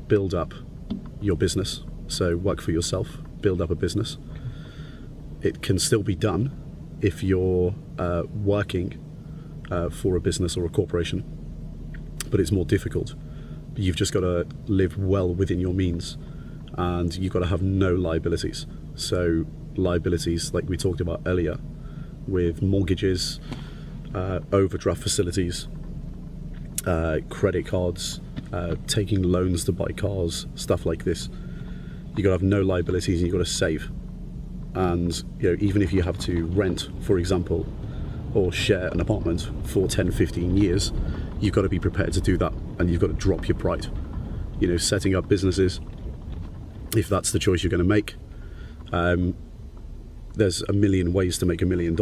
build up your business. So work for yourself, build up a business. It can still be done if you're working for a business or a corporation, but it's more difficult. You've just got to live well within your means, and you've got to have no liabilities. So liabilities like we talked about earlier with mortgages, overdraft facilities, credit cards, taking loans to buy cars, stuff like this. You've got to have no liabilities, and you've got to save. And even if you have to rent, for example, or share an apartment for 10, 15 years, you've got to be prepared to do that, and you've got to drop your pride. Setting up businesses, if that's the choice you're going to make, there's a million ways to make $1 million.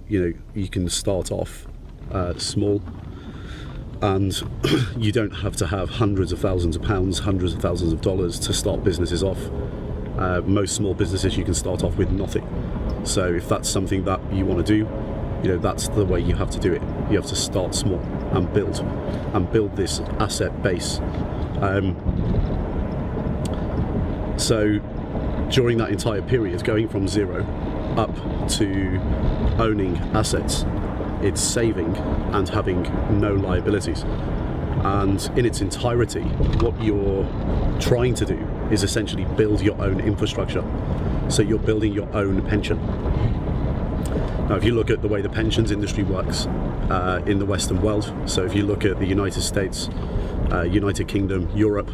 You can start off small, and you don't have to have hundreds of thousands of pounds, hundreds of thousands of dollars to start businesses off. Most small businesses you can start off with nothing. So if that's something that you want to do, that's the way you have to do it. You have to start small and build this asset base. So during that entire period, going from zero up to owning assets, it's saving and having no liabilities. And in its entirety, what you're trying to do is essentially build your own infrastructure. So you're building your own pension. Now, if you look at the way the pensions industry works in the Western world, so if you look at the United States, United Kingdom, Europe,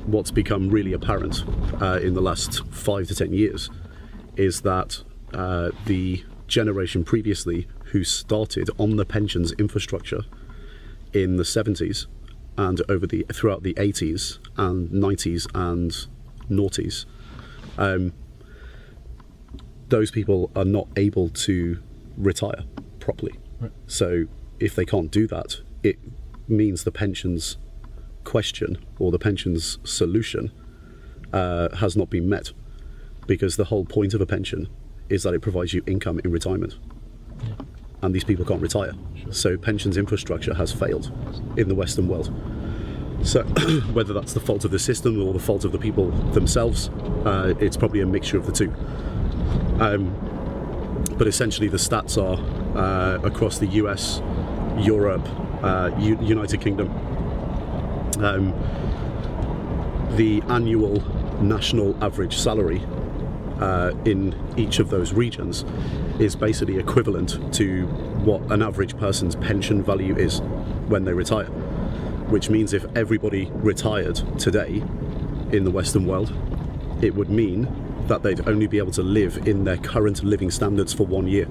what's become really apparent in the last 5 to 10 years is that the generation previously who started on the pensions infrastructure in the 70s and throughout the 80s and 90s and noughties, those people are not able to retire properly. Right. So if they can't do that, it means the pensions question or the pensions solution has not been met, because the whole point of a pension is that it provides you income in retirement. Yeah. And these people can't retire. Sure. So pensions infrastructure has failed in the Western world. So whether that's the fault of the system or the fault of the people themselves, it's probably a mixture of the two. But essentially the stats are across the US, Europe, United Kingdom, the annual national average salary in each of those regions is basically equivalent to what an average person's pension value is when they retire, which means if everybody retired today in the Western world, it would mean that they'd only be able to live in their current living standards for 1 year.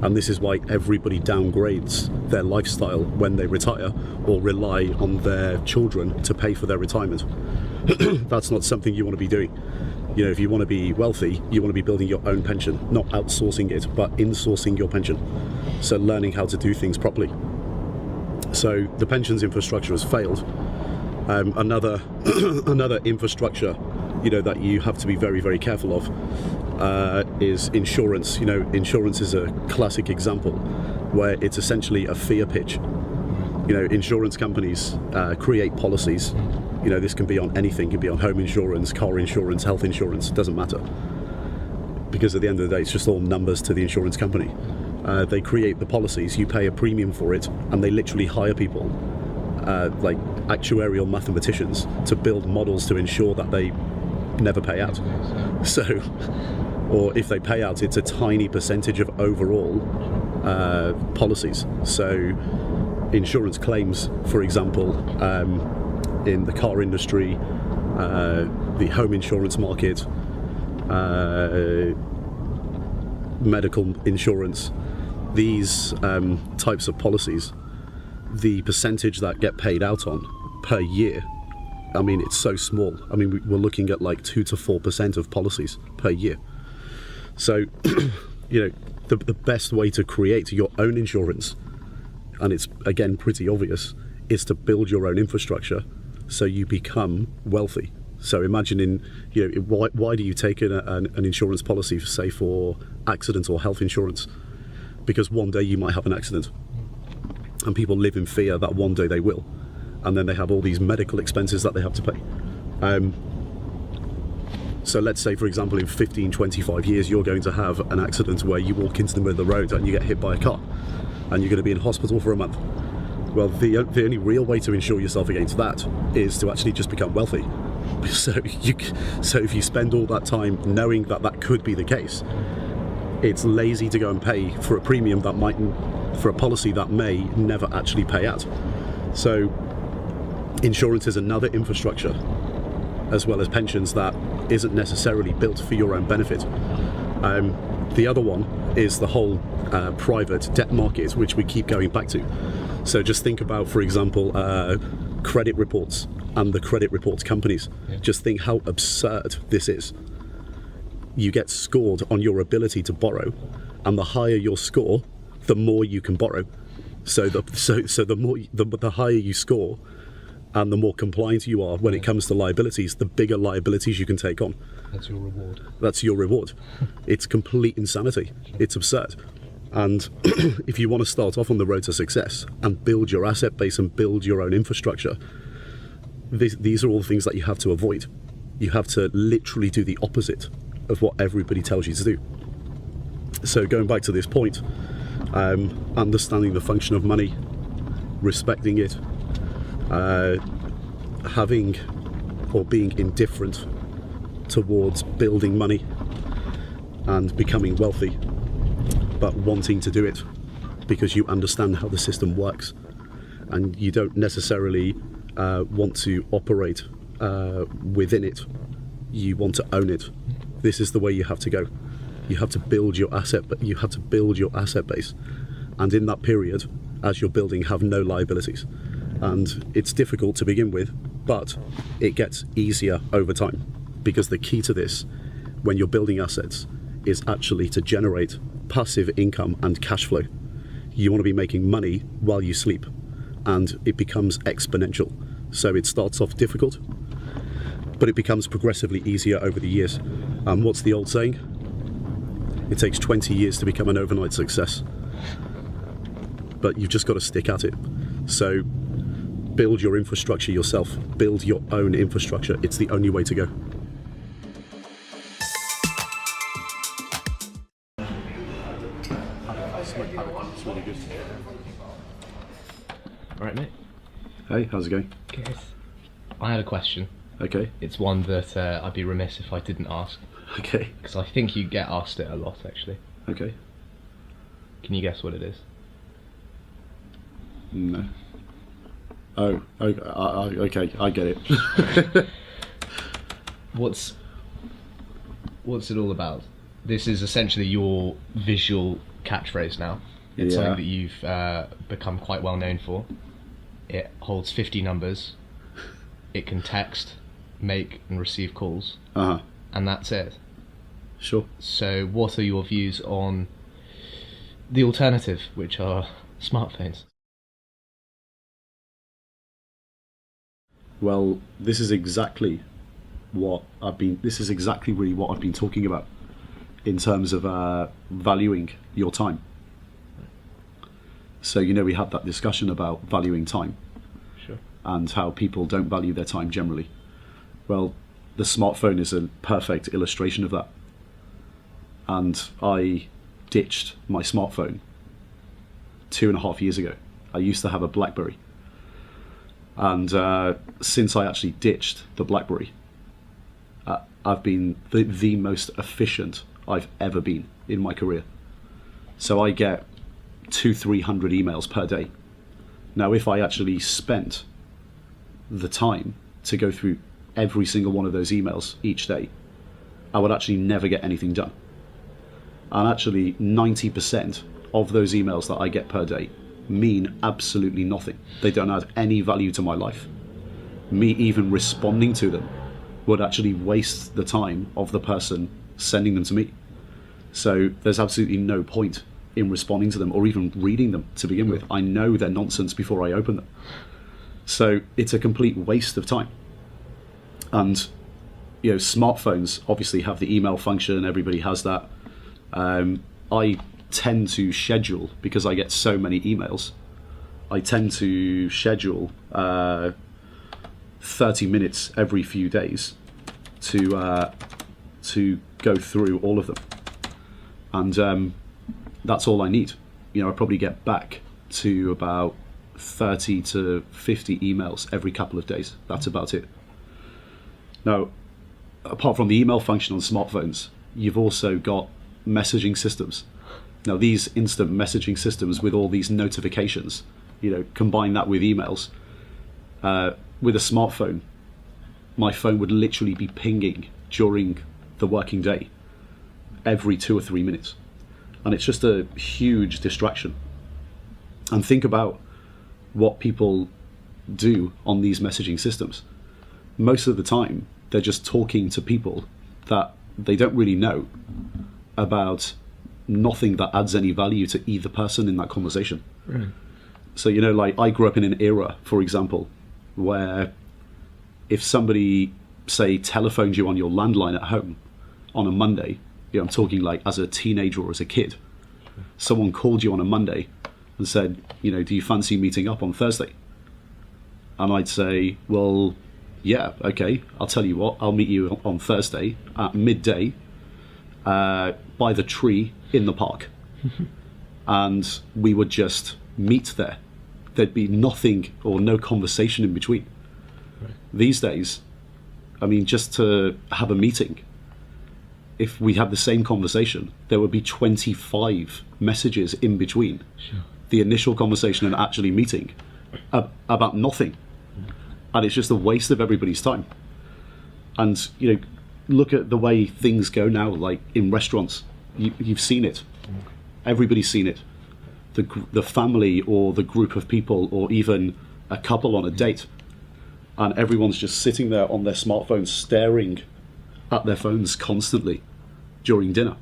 And this is why everybody downgrades their lifestyle when they retire or rely on their children to pay for their retirement. That's not something you want to be doing. You know, if you want to be wealthy, you want to be building your own pension, not outsourcing it, but insourcing your pension. So learning how to do things properly. So the pensions infrastructure has failed. Another infrastructure, you know, that you have to be very, very careful of is insurance. You know, insurance is a classic example where it's essentially a fear pitch. You know, insurance companies create policies. You know, this can be on anything. It can be on home insurance, car insurance, health insurance. It doesn't matter, because at the end of the day, it's just all numbers to the insurance company. They create the policies, you pay a premium for it, and they literally hire people, like actuarial mathematicians, to build models to ensure that they never pay out. So, or if they pay out, it's a tiny percentage of overall policies. So insurance claims, for example, in the car industry, the home insurance market, medical insurance, these types of policies, the percentage that get paid out on per year, I mean, it's so small. I mean, we're looking at like 2 to 4% of policies per year. So, you know, the best way to create your own insurance, and it's again pretty obvious, is to build your own infrastructure so you become wealthy. So imagine why do you take an insurance policy, say for accident or health insurance? Because one day you might have an accident, and people live in fear that one day they will, and then they have all these medical expenses that they have to pay. So let's say, for example, in 15, 25 years, you're going to have an accident where you walk into the middle of the road and you get hit by a car, and you're going to be in hospital for a month. Well, the only real way to insure yourself against that is to actually just become wealthy. So if you spend all that time knowing that that could be the case, it's lazy to go and pay for a premium that might, for a policy that may never actually pay out. So insurance is another infrastructure, as well as pensions, that isn't necessarily built for your own benefit. The other one is the whole private debt market, which we keep going back to. So just think about, for example, credit reports and the credit reports companies. Yeah. Just think how absurd this is. You get scored on your ability to borrow, and the higher your score, the more you can borrow. So the higher you score, and the more compliant you are when it comes to liabilities, the bigger liabilities you can take on. That's your reward. That's your reward. It's complete insanity. It's absurd. And if you want to start off on the road to success and build your asset base and build your own infrastructure, these are all the things that you have to avoid. You have to literally do the opposite of what everybody tells you to do. So going back to this point, understanding the function of money, respecting it, having or being indifferent towards building money and becoming wealthy, but wanting to do it because you understand how the system works, and you don't necessarily want to operate within it. You want to own it. This is the way you have to go. You have to build your asset, but you have to build your asset base, and in that period, as you're building, have no liabilities. And it's difficult to begin with, but it gets easier over time, because the key to this, when you're building assets, is actually to generate passive income and cash flow. You want to be making money while you sleep, and it becomes exponential. So it starts off difficult, but it becomes progressively easier over the years. What's the old saying? It takes 20 years to become an overnight success, but you've just got to stick at it. So build your infrastructure yourself, build your own infrastructure. It's the only way to go. It's really good. All right, mate. Hey, how's it going? Good. I had a question. Okay. It's one that I'd be remiss if I didn't ask, Okay. because I think you get asked it a lot, actually. Okay. Can you guess what it is? No. Oh, okay, I get it. What's it all about? This is essentially your visual catchphrase now. It's something that you've become quite well known for. It holds 50 numbers. It can text, make and receive calls. And that's it. Sure. So what are your views on the alternative, which are smartphones? Well, this is exactly really what I've been talking about in terms of valuing your time. So, we had that discussion about valuing time. Sure. And how people don't value their time generally. Well, the smartphone is a perfect illustration of that. And I ditched my smartphone 2.5 years ago. I used to have a BlackBerry. And since I actually ditched the BlackBerry, I've been the most efficient I've ever been in my career. So I get 200-300 emails per day. Now, if I actually spent the time to go through every single one of those emails each day, I would actually never get anything done. And actually 90% of those emails that I get per day mean absolutely nothing. They don't add any value to my life. Me even responding to them would actually waste the time of the person sending them to me. So there's absolutely no point in responding to them or even reading them to begin with. I know they're nonsense before I open them. So it's a complete waste of time. And smartphones obviously have the email function, everybody has that. I tend to schedule, because I get so many emails, I tend to schedule 30 minutes every few days to go through all of them. And that's all I need. I probably get back to about 30 to 50 emails every couple of days. That's about it. Now, apart from the email function on smartphones, you've also got messaging systems. Now, these instant messaging systems with all these notifications, combine that with emails. With a smartphone, my phone would literally be pinging during the working day every 2 or 3 minutes. And it's just a huge distraction. And think about what people do on these messaging systems. Most of the time, they're just talking to people that they don't really know about nothing that adds any value to either person in that conversation. Right. So, I grew up in an era, for example, where if somebody, say, telephoned you on your landline at home on a Monday, I'm talking like as a teenager or as a kid, someone called you on a Monday and said, do you fancy meeting up on Thursday? And I'd say, well, yeah, okay, I'll tell you what, I'll meet you on Thursday at midday by the tree in the park. And we would just meet there. There'd be nothing or no conversation in between. Right. These days, just to have a meeting if we had the same conversation, there would be 25 messages in between the initial conversation and actually meeting about nothing. And it's just a waste of everybody's time. And, you know, look at the way things go now, like in restaurants. You've seen it. Everybody's seen it. The family or the group of people or even a couple on a date, and everyone's just sitting there on their smartphones staring at their phones constantly during dinner.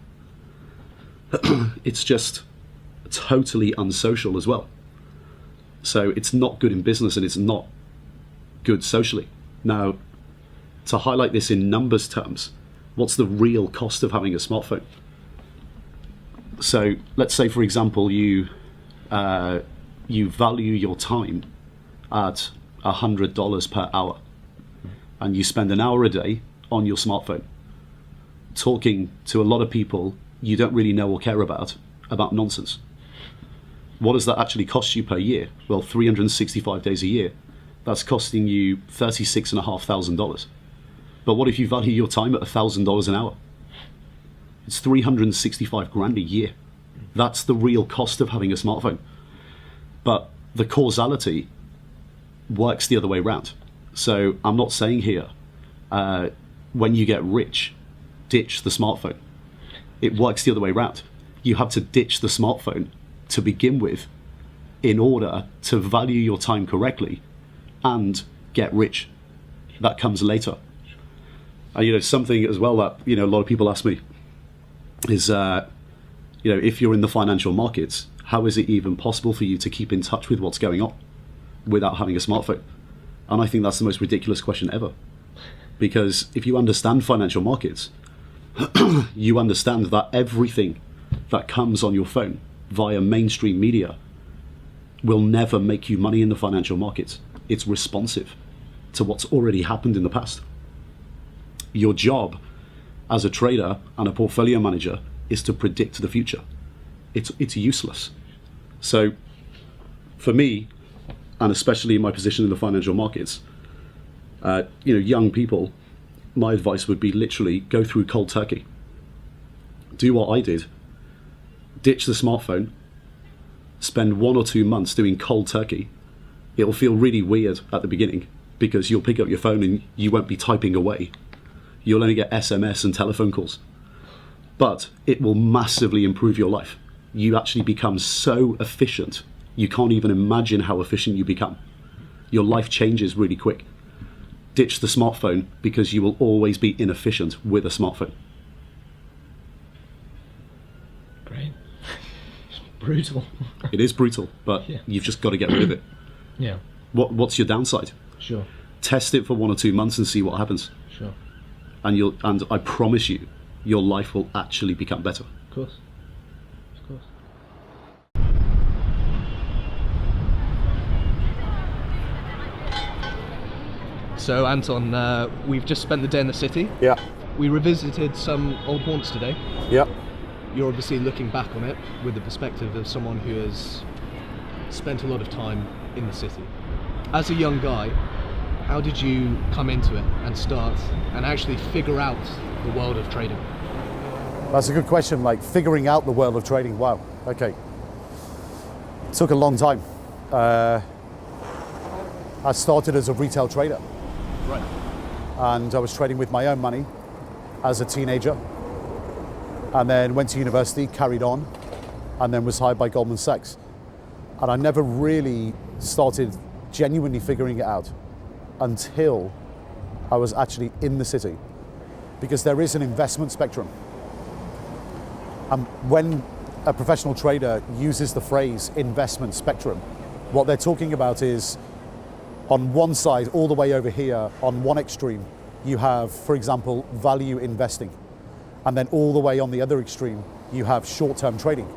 It's just totally unsocial as well. So it's not good in business and it's not good socially. Now, to highlight this in numbers terms, what's the real cost of having a smartphone? So let's say, for example, you value your time at $100 per hour, and you spend an hour a day on your smartphone talking to a lot of people you don't really know or care about nonsense. What does that actually cost you per year? Well, 365 days a year. That's costing you $36,500. But what if you value your time at $1,000 an hour? It's 365 grand a year. That's the real cost of having a smartphone. But the causality works the other way around. So I'm not saying here, when you get rich, ditch the smartphone. It works the other way around. You have to ditch the smartphone to begin with in order to value your time correctly and get rich. That comes later. You know, something as well that, you know, a lot of people ask me is, you know, if you're in the financial markets, how is it even possible for you to keep in touch with what's going on without having a smartphone? And I think that's the most ridiculous question ever. Because if you understand financial markets, you understand that everything that comes on your phone via mainstream media will never make you money in the financial markets. It's responsive to what's already happened in the past. Your job as a trader and a portfolio manager is to predict the future. It's useless. So for me, and especially in my position in the financial markets, you know, young people, my advice would be literally go through cold turkey. Do what I did. Ditch the smartphone. Spend 1 or 2 months doing cold turkey. It'll feel really weird at the beginning because you'll pick up your phone and you won't be typing away. You'll only get SMS and telephone calls. But it will massively improve your life. You actually become so efficient, you can't even imagine how efficient you become. Your life changes really quick. Ditch the smartphone because you will always be inefficient with a smartphone. Great. It's brutal. It is brutal, but you've just got to get rid of it. Yeah. What's your downside? Sure. Test it for 1 or 2 months and see what happens. Sure. And I promise you, your life will actually become better. Of course. Of course. So Anton, we've just spent the day in the city. Yeah. We revisited some old haunts today. Yeah. You're obviously looking back on it with the perspective of someone who has spent a lot of time in the city. As a young guy, how did you come into it and start and actually figure out the world of trading? That's a good question, like figuring out the world of trading. Wow, okay. It took a long time. I started as a retail trader. Right. And I was trading with my own money as a teenager, and then went to university, carried on, and then was hired by Goldman Sachs. And I never really started genuinely figuring it out until I was actually in the city, because there is an investment spectrum. And when a professional trader uses the phrase investment spectrum, what they're talking about is, on one side, all the way over here, on one extreme, you have, for example, value investing. And then all the way on the other extreme, you have short-term trading.